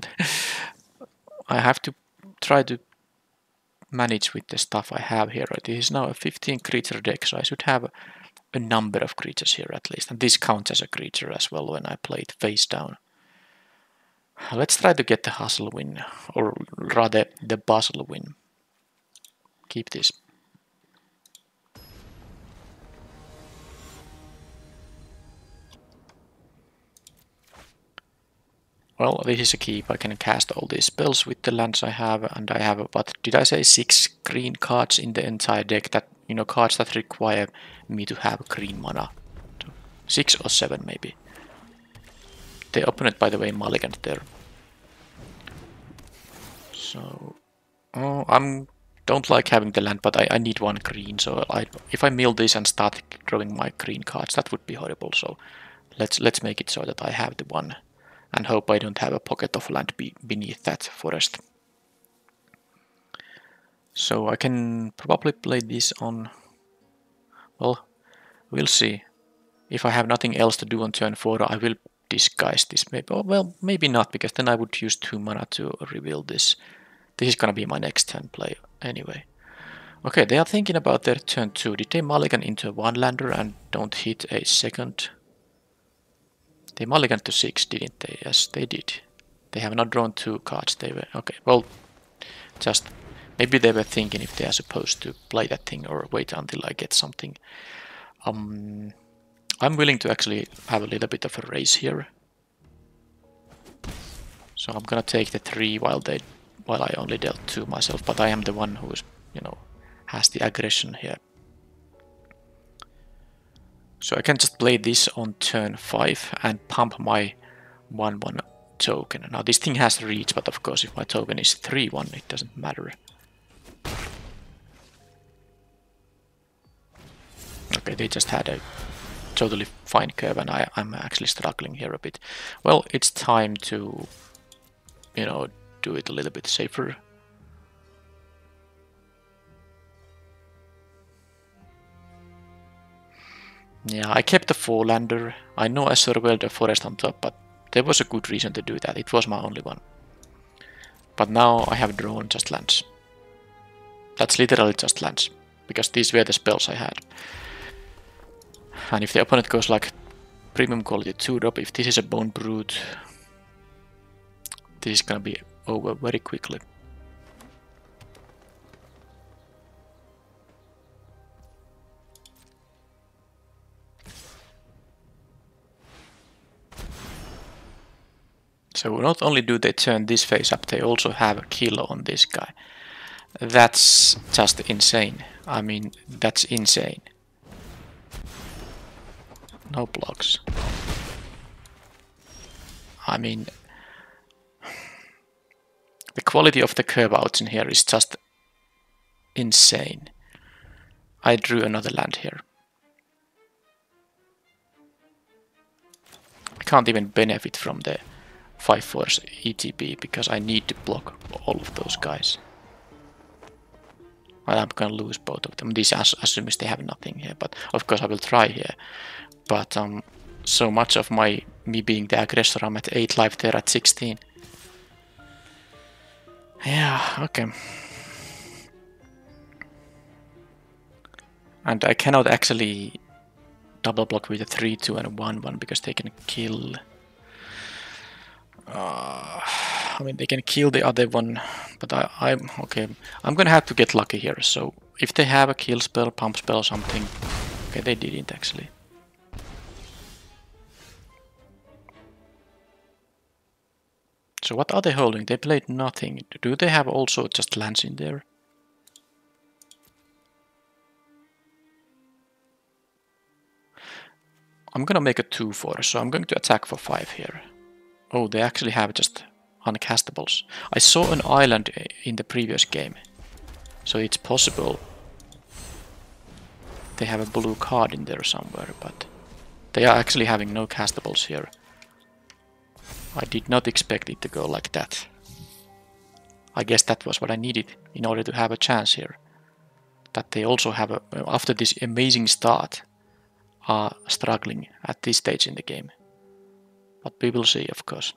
I have to try to manage with the stuff I have here. This is now a 15 creature deck, so I should have a number of creatures here at least, and this counts as a creature as well when I play it face down. Let's try to get the hustle win, or rather the bustle win. Keep this. Well, this is a keep. I can cast all these spells with the lands I have, and I have, what did I say, 6 green cards in the entire deck, that, cards that require me to have green mana. 6 or 7 maybe. The opponent, by the way, mulliganed there. So, don't like having the land, but I need 1 green, so if I mill this and start drawing my green cards, that would be horrible, so let's make it so that I have the 1. And hope I don't have a pocket of land beneath that forest. So I can probably play this on... Well, we'll see. If I have nothing else to do on turn 4, I will disguise this. Maybe, well, maybe not, because then I would use 2 mana to reveal this. This is gonna be my next turn play anyway. Okay, they are thinking about their turn 2. Did they mulligan into a 1-lander and don't hit a second? They mulliganed to 6, didn't they? Yes, they did. They have not drawn 2 cards. They were... Okay, well, just... Maybe they were thinking if they are supposed to play that thing or wait until I get something. I'm willing to actually have a little bit of a race here. So I'm gonna take the 3 while I only dealt 2 myself, but I am the one who is, has the aggression here. So I can just play this on turn 5 and pump my 1/1 token. Now this thing has reach, but of course if my token is 3/1 it doesn't matter. Okay, they just had a totally fine curve and I'm actually struggling here a bit. Well, it's time to, do it a little bit safer. Yeah, I kept the 4-lander. I know I surveilled the forest on top, but there was a good reason to do that. It was my only one. But now I have drawn just lands. That's literally just lands, because these were the spells I had. And if the opponent goes like premium quality 2-drop, if this is a Bone Brute, this is gonna be over very quickly. So not only do they turn this face up, they also have a kill on this guy. That's just insane. I mean, that's insane. No blocks. I mean, the quality of the curve outs in here is just insane. I drew another land here. I can't even benefit from the 5/4 ETB because I need to block all of those guys. I'm gonna lose both of them. This assumes they have nothing here, but of course I will try here. But so much of me being the aggressor. I'm at 8 life, they're at 16. Yeah, okay. And I cannot actually double block with a 3-2 and a 1-1 because they can kill... I mean, they can kill the other one, but I'm okay. I'm gonna have to get lucky here. So if they have a kill spell, pump spell or something... Okay, they didn't actually. So what are they holding? They played nothing. Do they have also just lands in there? I'm gonna make a 2-4, so I'm going to attack for 5 here. Oh, they actually have just uncastables. I saw an island in the previous game, so it's possible they have a blue card in there somewhere, but they are actually having no castables here. I did not expect it to go like that. I guess that was what I needed in order to have a chance here. That they also have a, after this amazing start, are struggling at this stage in the game. But we will see, of course.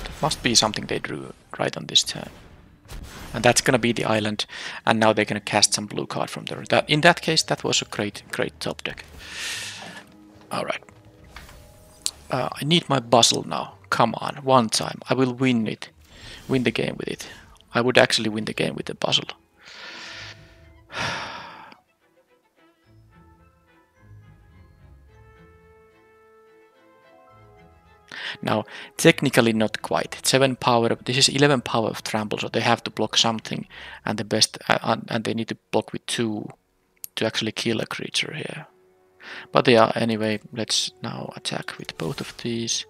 That must be something they drew right on this turn. And that's gonna be the island, and now they're gonna cast some blue card from there. In that case, that was a great top deck. Alright. I need my bustle now. Come on, one time. I will win it. Win the game with it. I would actually win the game with the bustle. Now, technically not quite. 7 power. This is 11 power of trample, so they have to block something, and the best, and they need to block with 2 to actually kill a creature here. But yeah, anyway, let's now attack with both of these.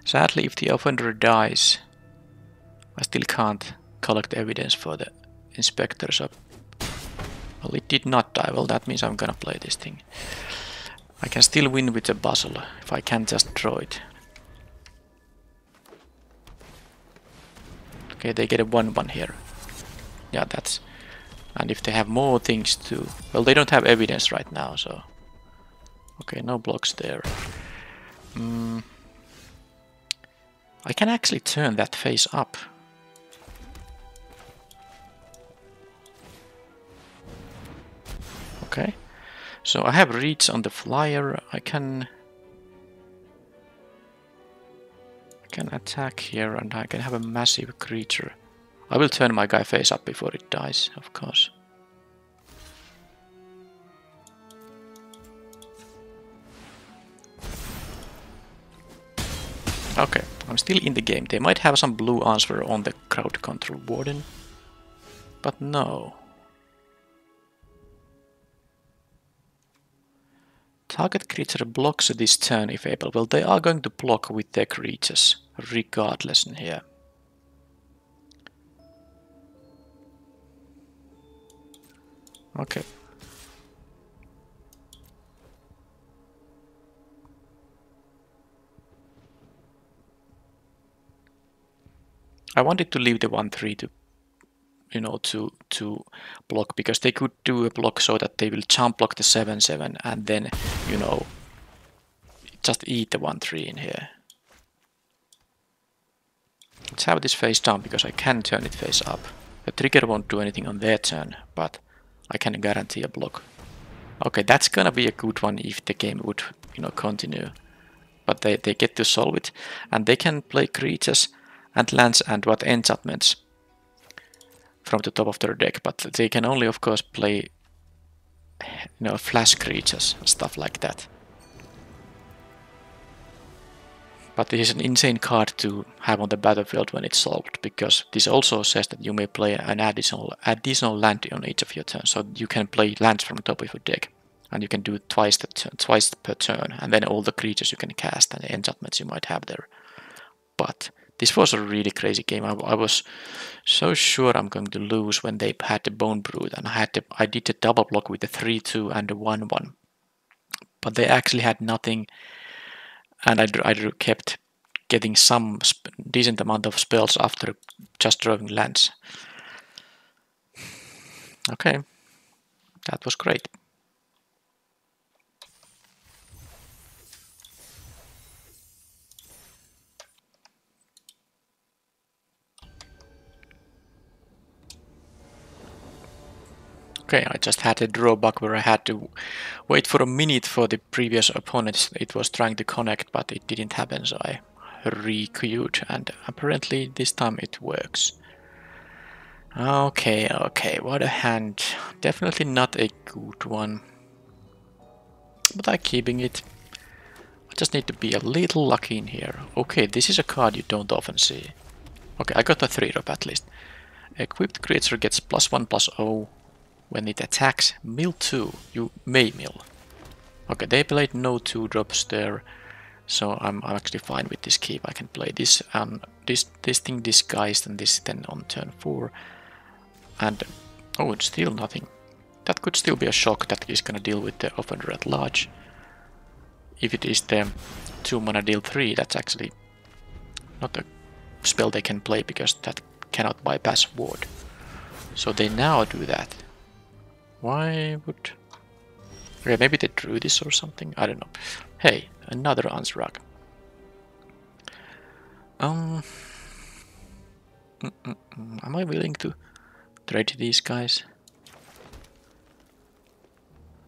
Sadly, if the offender dies, I still can't collect evidence for the inspector, so... Well, it did not die. Well, that means I'm gonna play this thing. I can still win with the bustle, if I can just draw it. Okay, they get a 1-1 here. Yeah, that's... And if they have more things too... Well, they don't have evidence right now, so... Okay, no blocks there. I can actually turn that face up. Okay, so I have reach on the flyer. I can attack here, and I can have a massive creature. I will turn my guy face up before it dies, of course. Okay, I'm still in the game. They might have some blue answer on the crowd control warden, but no. Target creature blocks this turn if able. Well, they are going to block with their creatures, regardless in here. Okay. I wanted to leave the 1-3 to, you know, to block, because they could do a block so that they will jump block the 7-7 and then, you know, just eat the 1-3 in here. Let's have this face down, because I can turn it face up. The trigger won't do anything on their turn, but I can guarantee a block. Okay, that's gonna be a good one if the game would, you know, continue. But they get to solve it, and they can play creatures and lands and what enchantments from the top of their deck, but they can only, of course, play, you know, flash creatures and stuff like that. But this is an insane card to have on the battlefield when it's solved, because this also says that you may play an additional land on each of your turns. So you can play lands from the top of your deck, and you can do it twice per turn, and then all the creatures you can cast and the enchantments you might have there. But this was a really crazy game. I was so sure I'm going to lose when they had the Bone Brute, and I did a double block with the 3-2 and the 1-1. But they actually had nothing, and I kept getting some decent amount of spells after just drawing lands. Okay, that was great. Okay, I just had a drawback where I had to wait for a minute for the previous opponent. It was trying to connect, but it didn't happen, so I re-queued, and apparently this time it works. Okay, what a hand. Definitely not a good one. But I'm keeping it. I just need to be a little lucky in here. Okay, this is a card you don't often see. Okay, I got a 3-drop at least. Equipped creature gets +1/+0 when it attacks. Mill 2. You may mill. Okay, they played no 2-drops there, so I'm actually fine with this keep. I can play this this thing disguised and this then on turn 4. And oh, it's still nothing. That could still be a shock that is gonna deal with the offender at large. If it is the 2-mana deal 3, that's actually not a spell they can play because that cannot bypass ward. So they now do that. Why would... Okay, maybe they drew this or something, I don't know. Hey, another Anzrag. Am I willing to trade these guys?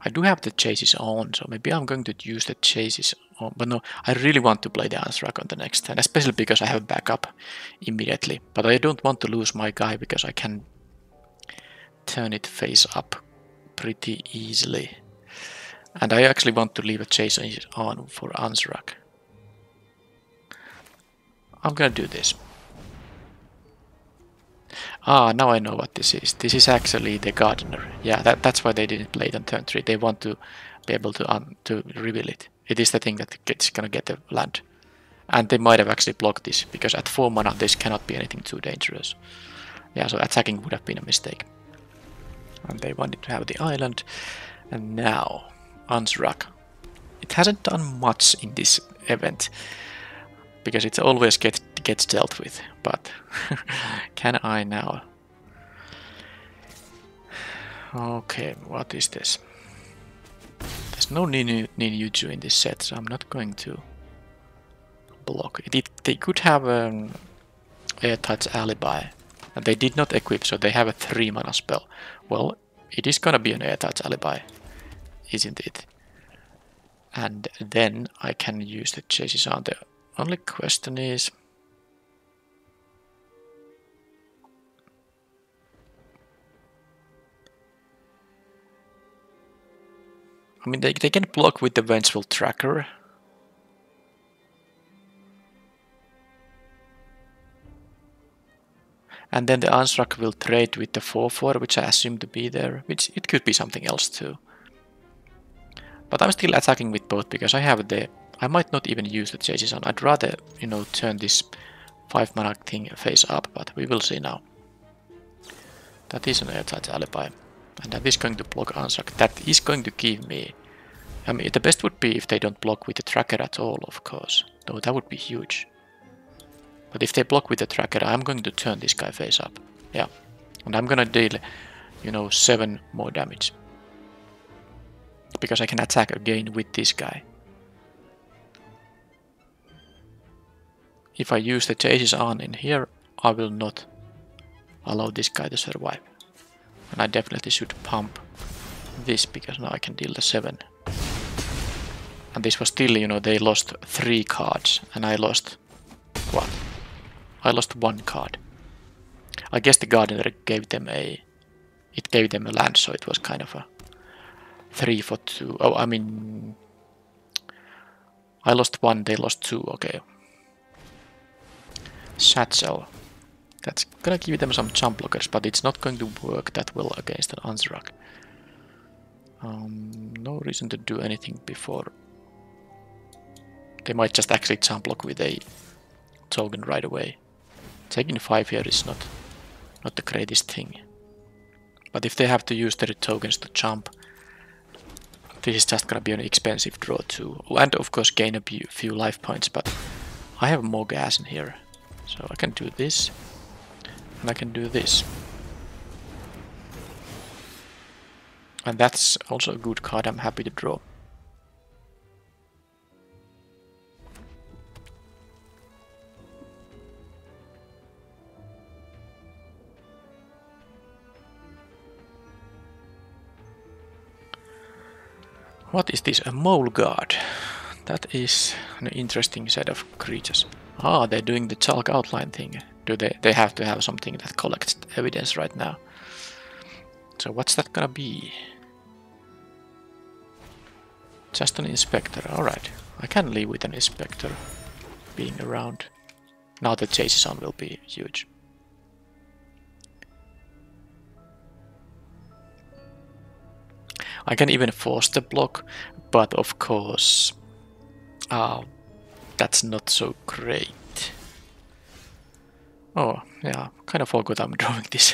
I do have the chases on, so maybe I'm going to use the chases on. But no, I really want to play the Anzrag on the next turn, especially because I have backup immediately. But I don't want to lose my guy because I can turn it face up pretty easily. And I actually want to leave a chase on for Anzrag. I'm gonna do this. Ah, now I know what this is. This is actually the gardener. Yeah, that's why they didn't play it on turn 3. They want to be able to reveal it. It is the thing that gets gonna get the land. And they might have actually blocked this, because at 4 mana this cannot be anything too dangerous. Yeah, so attacking would have been a mistake. And they wanted to have the island. And now, Anzrag. It hasn't done much in this event, because it always gets dealt with, but can I now? Okay, what is this? There's no ninjutsu in this set, so I'm not going to block it. They could have Airtight's Alibi, and they did not equip, so they have a 3-mana spell. Well, it is gonna be an Airtight's Alibi, isn't it? And then I can use the chases on. The only question is... I mean, they can block with the Vengeful Tracker. And then the Anzrag will trade with the 4/4, which I assume to be there, which it could be something else too. But I'm still attacking with both because I have the... I might not even use the chases on. I'd rather, you know, turn this 5-mana thing face up, but we will see now. That is an Airtight Alibi. And that is going to block Anzrag. That is going to give me... I mean, the best would be if they don't block with the tracker at all, of course. Though that would be huge. But if they block with the tracker, I'm going to turn this guy face up. Yeah. And I'm gonna deal, you know, 7 more damage. Because I can attack again with this guy. If I use the chases on in here, I will not allow this guy to survive. And I definitely should pump this, because now I can deal the 7. And this was still, you know, they lost 3 cards, and I lost... what? I lost 1 card. I guess the Gardener gave them a... it gave them a land, so it was kind of a 3 for 2. Oh, I mean... I lost 1, they lost 2, okay. Satchel. That's gonna give them some jump blockers, but it's not going to work that well against an Anzrag. No reason to do anything before. They might just actually jump block with a token right away. Taking 5 here is not the greatest thing. But if they have to use their tokens to jump, this is just gonna be an expensive draw too. And of course gain a few life points, but I have more gas in here. So I can do this. And I can do this. And that's also a good card I'm happy to draw. What is this? A mole guard. That is an interesting set of creatures. Ah, they're doing the chalk outline thing. Do they have to have something that collects evidence right now? So what's that gonna be? Just an inspector, alright. I can live with an inspector being around. Now the chases on will be huge. I can even force the block, but of course that's not so great. Oh, yeah, kind of forgot I'm drawing this.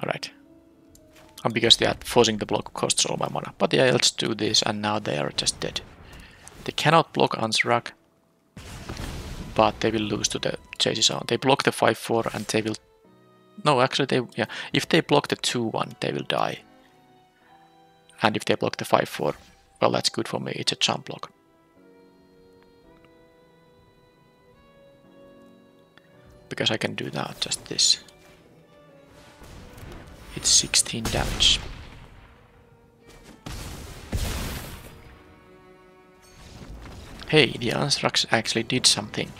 Alright. And because they are forcing the block costs all my mana. But yeah, let's do this, and now they are just dead. They cannot block Anzrag, but they will lose to the chases on. They block the 5-4 and they will... No, actually they... Yeah, if they block the 2-1, they will die. And if they block the 5-4, well, that's good for me, it's a jump block. Because I can do now just this. It's 16 damage. Hey, the Anzrags actually did something.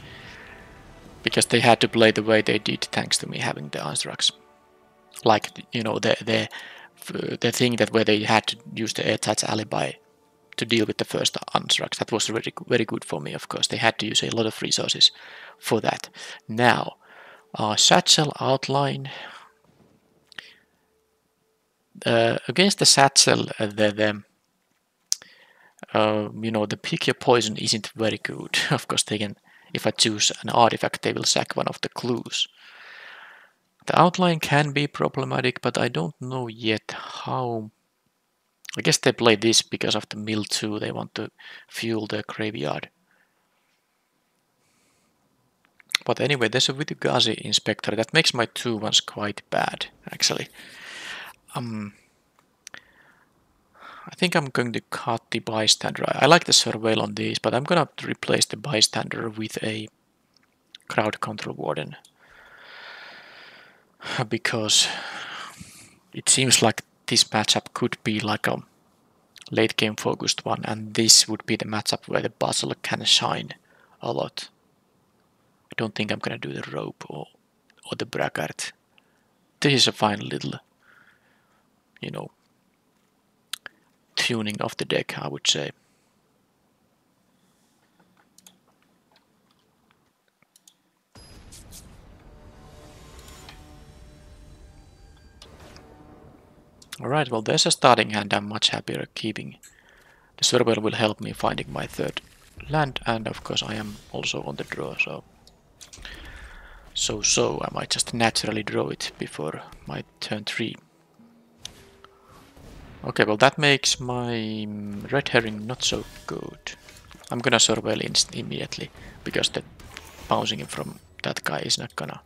Because they had to play the way they did thanks to me having the Anzrags. Like, you know, the thing that where they had to use the airtight alibi to deal with the first Anzrags. That was very, very good for me, of course. They had to use a lot of resources for that. Now, satchel outline. Against the satchel, you know, the pick your poison isn't very good. Of course, they can. If I choose an artifact, they will sack one of the clues. The outline can be problematic, but I don't know yet how. I guess they play this because of the mill too. They want to fuel their graveyard. But anyway, there's a Vitagazi Inspector. That makes my 2-1s quite bad, actually. I think I'm going to cut the Bystander. I like the Surveil on these, but I'm gonna replace the Bystander with a Crowd Control Warden. Because it seems like this matchup could be like a late game focused one, and this would be the matchup where the puzzle can shine a lot. I don't think I'm gonna do the rope or the braggart. This is a fine little, you know, tuning of the deck, I would say. Alright, well, there's a starting hand I'm much happier keeping. The Surveil will help me finding my third land, and of course I am also on the draw, so I might just naturally draw it before my turn 3. Okay, well, that makes my red herring not so good. I'm gonna Surveil immediately, because the bouncing from that guy is not gonna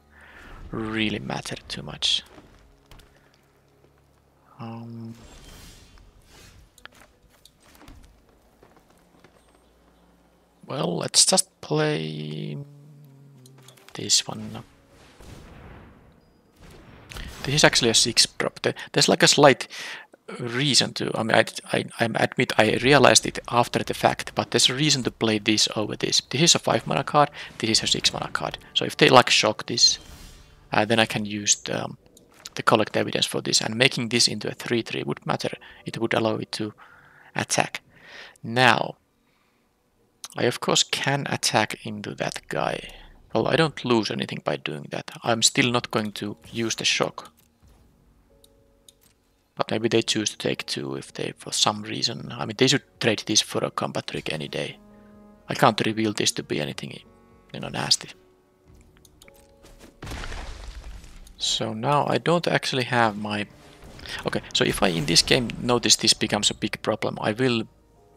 really matter too much. Well, let's just play this one. This is actually a 6 prop. There's like a slight reason to, I mean, I admit I realized it after the fact, but there's a reason to play this over this. This is a 5 mana card, this is a 6 mana card. So if they like shock this, then I can use the collect evidence for this, and making this into a 3/3 would matter. It would allow it to attack. Now, I of course can attack into that guy. Well, I don't lose anything by doing that. I'm still not going to use the shock. But maybe they choose to take 2 if they, for some reason... I mean, they should trade this for a combat trick any day. I can't reveal this to be anything, you know, nasty. So now I don't actually have my... Okay, so if I in this game notice this becomes a big problem, I will...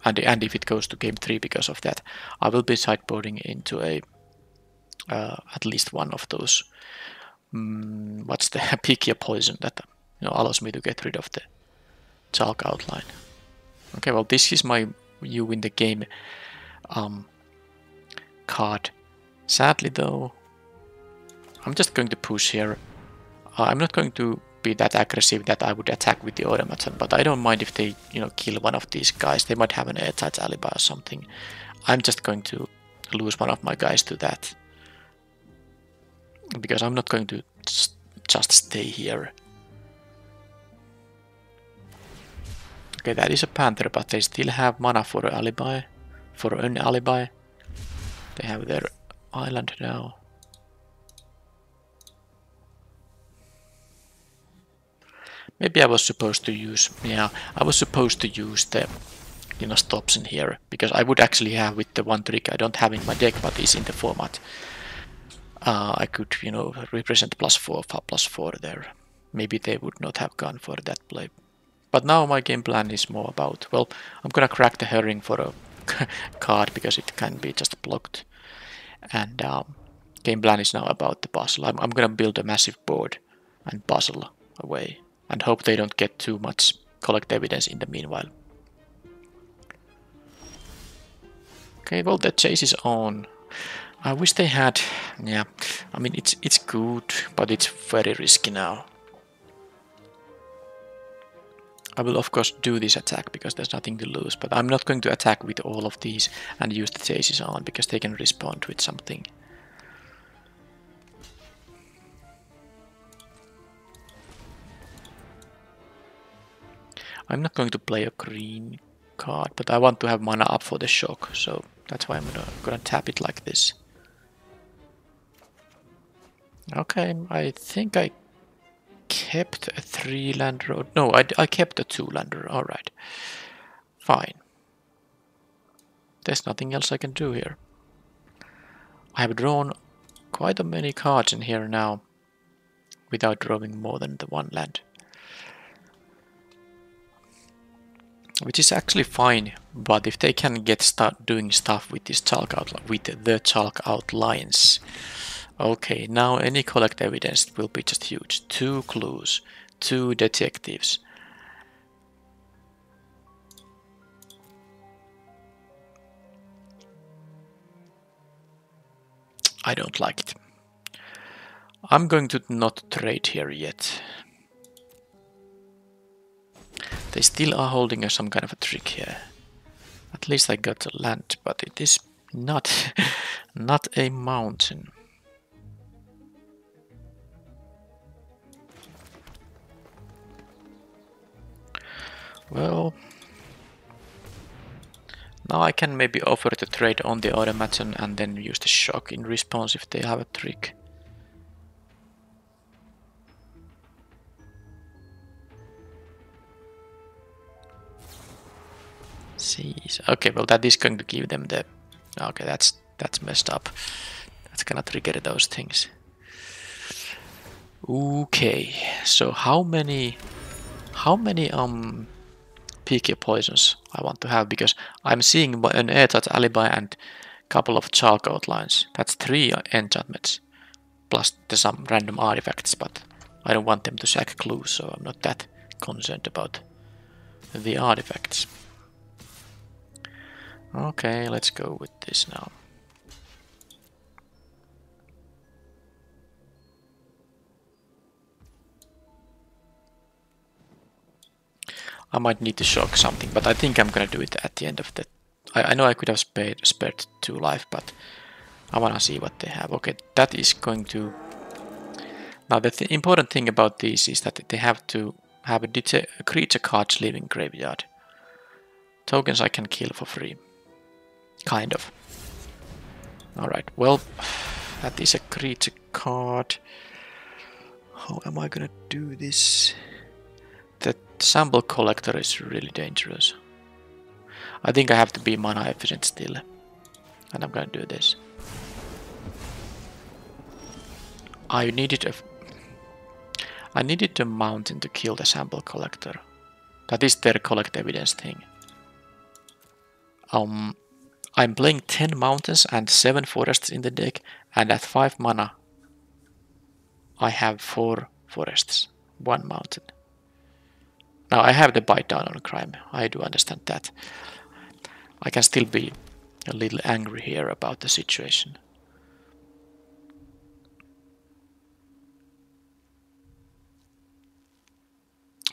And if it goes to game 3 because of that, I will be sideboarding into a at least one of those. What's the pick a poison that allows me to get rid of the chalk outline. Okay, well this is my you win the game card. Sadly though, I'm just going to push here. I'm not going to be that aggressive that I would attack with the automaton, but I don't mind if they, kill one of these guys. They might have an airtight alibi or something. I'm just going to lose one of my guys to that. Because I'm not going to just stay here. Okay, that is a panther, but they still have mana for an alibi. They have their island now. Maybe I was supposed to use, I was supposed to use the, stops in here, because I would actually have with the one trick I don't have in my deck, but is in the format. I could, represent +4 there. Maybe they would not have gone for that play. But now my game plan is more about, well, I'm gonna crack the herring for a card because it can be just blocked. And game plan is now about the puzzle. I'm gonna build a massive board and puzzle away. And hope they don't get too much collect evidence in the meanwhile. Okay, well the chase is on. I wish they had, I mean it's good, but it's very risky now. I will of course do this attack because there's nothing to lose, but I'm not going to attack with all of these and use the chases on because they can respond with something. I'm not going to play a green card, but I want to have mana up for the shock, so that's why I'm gonna tap it like this. Okay, I think I kept a 3-land road. No, I kept a 2-lander. Alright. Fine. There's nothing else I can do here. I have drawn quite a many cards in here now without drawing more than the 1 land. Which is actually fine, but if they can start doing stuff with this chalk outline, with the chalk outlines. Okay, now any collect evidence will be just huge. 2 clues, 2 detectives. I don't like it. I'm going to not trade here yet. They still are holding some kind of a trick here. At least I got a land, but it is not, not a mountain. Well, now I can maybe offer to trade on the automaton and then use the shock in response if they have a trick. Jeez. Okay, well that is going to give them the... Okay, that's messed up. That's gonna trigger those things. Okay, so how many PK poisons I want to have, because I'm seeing an airtight alibi and couple of chalk outlines. That's 3 enchantments plus some random artifacts, but I don't want them to sack clues, so I'm not that concerned about the artifacts. Okay, let's go with this now. I might need to shock something, but I think I'm gonna do it at the end of the... I know I could have spared 2 life, but I wanna see what they have. Okay, that is going to... Now the important thing about these is that they have to have a creature cards leaving graveyard. Tokens I can kill for free. Kind of. Alright, well, that is a creature card. How am I gonna do this? The sample collector is really dangerous. I think I have to be mana efficient still. And I'm gonna do this. I needed a mountain to kill the sample collector. That is their collect evidence thing. I'm playing 10 mountains and 7 forests in the deck, and at 5 mana I have 4 forests, 1 mountain. Now I have the bite down on crime, I do understand that. I can still be a little angry here about the situation.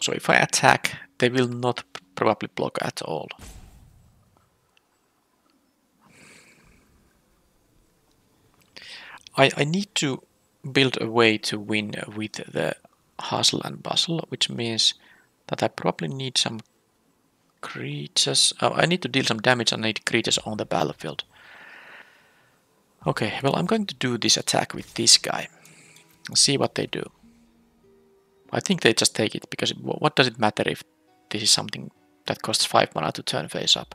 So if I attack, they will not probably block at all. I need to build a way to win with the hustle and bustle, which means that I probably need some creatures. Oh, I need to deal some damage and need creatures on the battlefield. Okay, well I'm going to do this attack with this guy. See what they do. I think they just take it, because what does it matter if this is something that costs 5 mana to turn face up?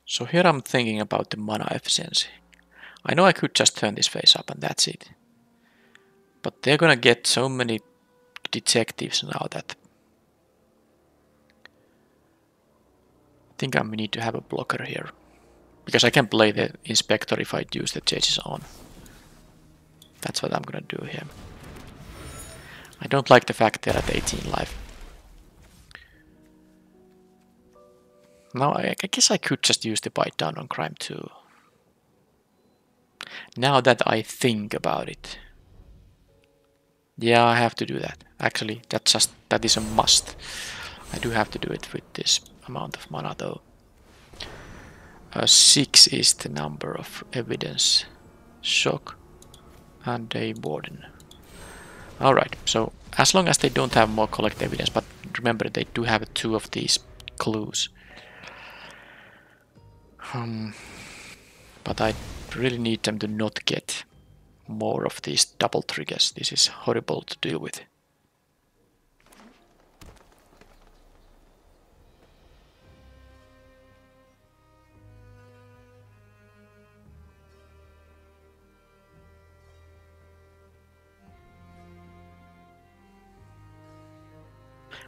So here I'm thinking about the mana efficiency. I know I could just turn this face up and that's it. But they're gonna get so many detectives now that I think I need to have a blocker here. Because I can play the Inspector if I use the changes on. That's what I'm gonna do here. I don't like the fact they're at 18 life. Now I guess I could just use the bite down on crime too. Now that I think about it. Yeah, I have to do that. Actually, that is a must. I do have to do it with this amount of mana though. 6 is the number of evidence. Shock and a warden. Alright, so as long as they don't have more collect evidence, but remember they do have 2 of these clues. But I really need them to not get more of these double triggers. This is horrible to deal with.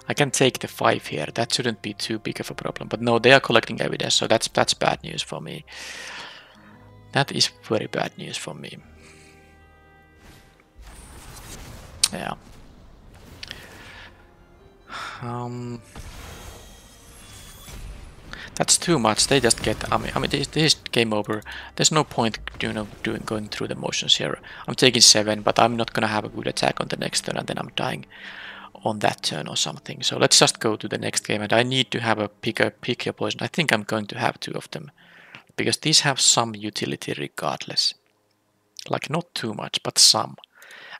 I can take the 5 here, that shouldn't be too big of a problem. But no, they are collecting evidence, so that's bad news for me. That is very bad news for me. Yeah. That's too much. They just get. I mean, this is game over. There's no point, going through the motions here. I'm taking 7, but I'm not gonna have a good attack on the next turn, and then I'm dying on that turn or something. So let's just go to the next game, and I need to have a pick your poison. I think I'm going to have 2 of them, because these have some utility regardless. Like not too much, but some.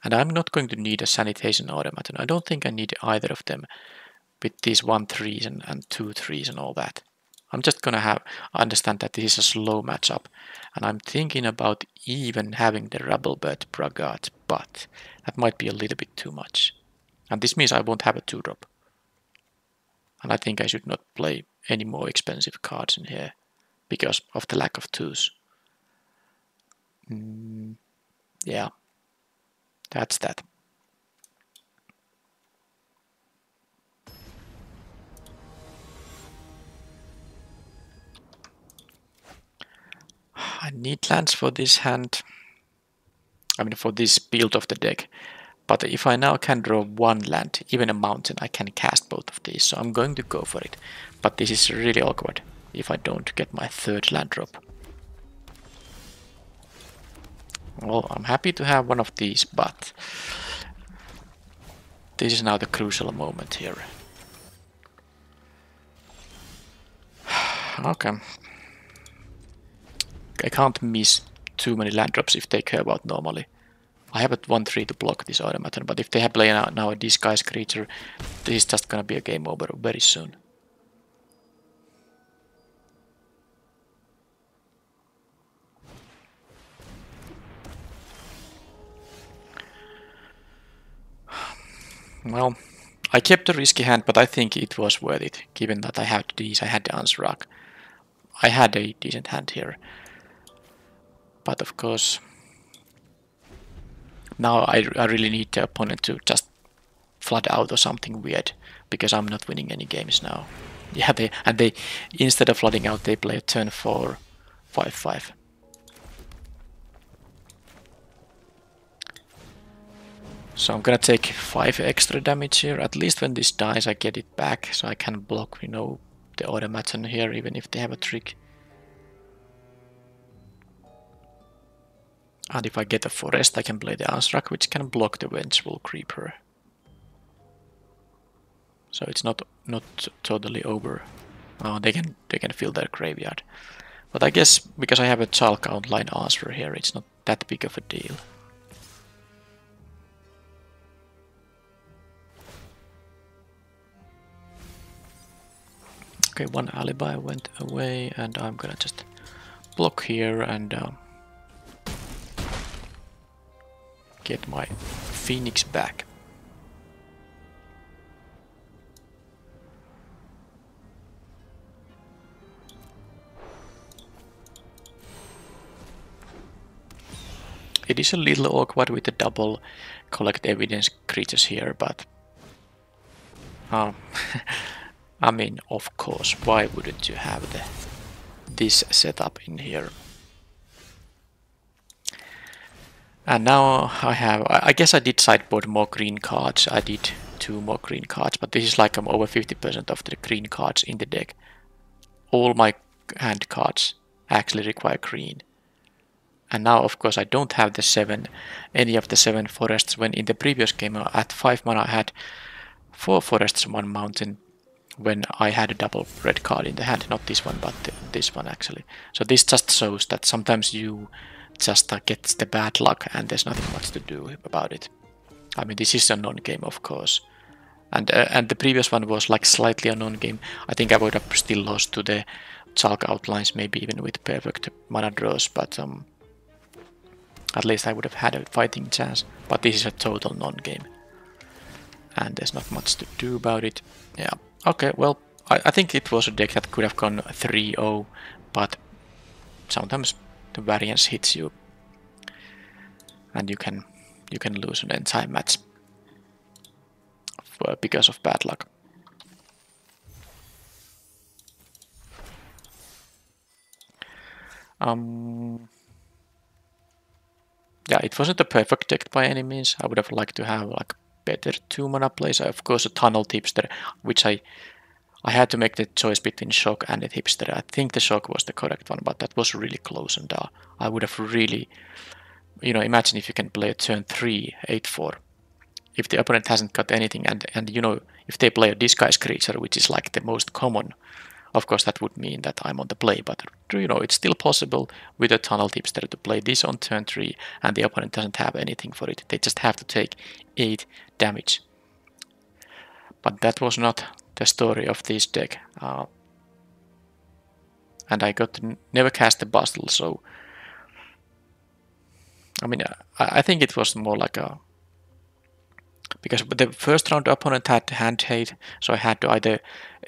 And I'm not going to need a sanitation automaton. I don't think I need either of them with these 1/3s and 2/3s and all that. I'm just gonna understand that this is a slow matchup, and I'm thinking about even having the Rabblebird Braggart, but that might be a little bit too much. And this means I won't have a 2-drop. And I think I should not play any more expensive cards in here because of the lack of 2s. Yeah, that's that. I need lands for this hand. I mean, for this build of the deck. But if I now can draw 1 land, even a mountain, I can cast both of these. So I'm going to go for it. But this is really awkward if I don't get my 3rd land drop. Well, I'm happy to have one of these, but this is now the crucial moment here. Okay. I can't miss too many land drops if they curve out normally. I have a 1/3 to block this automaton, but if they have play now a disguise creature, this is just gonna be a game over very soon. Well, I kept a risky hand, but I think it was worth it, given that I had these. I had the Anzrag. I had a decent hand here. But of course, Now I really need the opponent to just flood out or something weird, because I'm not winning any games now. Yeah, they instead of flooding out, they play a turn 4 5/5. So I'm gonna take 5 extra damage here. At least when this dies, I get it back, so I can block, you know, the automaton here, even if they have a trick. And if I get a forest, I can play the Anzrag, which can block the vengeful creeper. So it's not totally over. Oh, they can fill their graveyard. But I guess because I have a chalk outline answer here, it's not that big of a deal. Okay, one alibi went away, and I'm gonna just block here and get my Phoenix back. It is a little awkward with the double collect evidence creatures here, but I mean, of course, why wouldn't you have this setup in here? And now I guess I did sideboard more green cards. I did 2 more green cards, but this is like I'm over 50% of the green cards in the deck. All my hand cards actually require green. And now, of course, I don't have any of the 7 forests, when in the previous game at 5 mana I had 4 forests, 1 mountain, when I had a double red card in the hand. Not this one, but this one actually. So this just shows that sometimes you just get the bad luck and there's nothing much to do about it. I mean, this is a non-game, of course. And the previous one was like slightly a non-game. I think I would have still lost to the chalk outlines, maybe even with perfect mana draws, but at least I would have had a fighting chance. But this is a total non-game. And there's not much to do about it. Yeah, okay, well, I think it was a deck that could have gone 3-0, but sometimes the variance hits you. And you can lose an entire match because of bad luck. Yeah, it wasn't a perfect deck by any means. I would have liked to have like better 2 mana plays. Of course, a Tunnel Tipster, which I had to make the choice between Shock and the Tipster. I think the Shock was the correct one, but that was really close, and I would have really, you know, imagine if you can play a turn 3, 8/4. If the opponent hasn't got anything, and you know, if they play a disguise creature, which is like the most common, of course that would mean that I'm on the play, but you know, it's still possible with a Tunnel Tipster to play this on turn 3 and the opponent doesn't have anything for it. They just have to take 8 damage. But that was not the story of this deck. And I got to never cast the Bustle, so I mean, I think it was more like a... Because the first round opponent had hand hate, so I had to either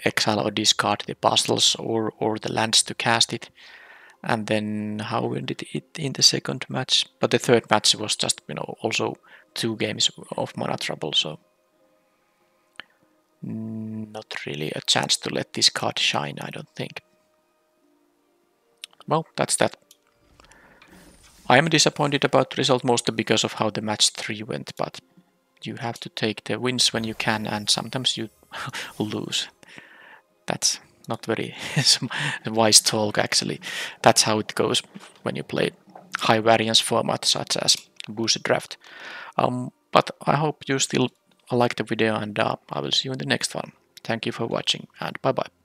exile or discard the Bustles or the lands to cast it. And then how ended it in the second match? But the third match was just, you know, also 2 games of mana trouble, so not really a chance to let this card shine, I don't think. Well, that's that. I am disappointed about the result, mostly because of how the match 3 went, but you have to take the wins when you can, and sometimes you lose. That's not very wise talk, actually. That's how it goes when you play high variance format such as Booster Draft. But I hope you still like the video, and I will see you in the next one. Thank you for watching, and bye bye.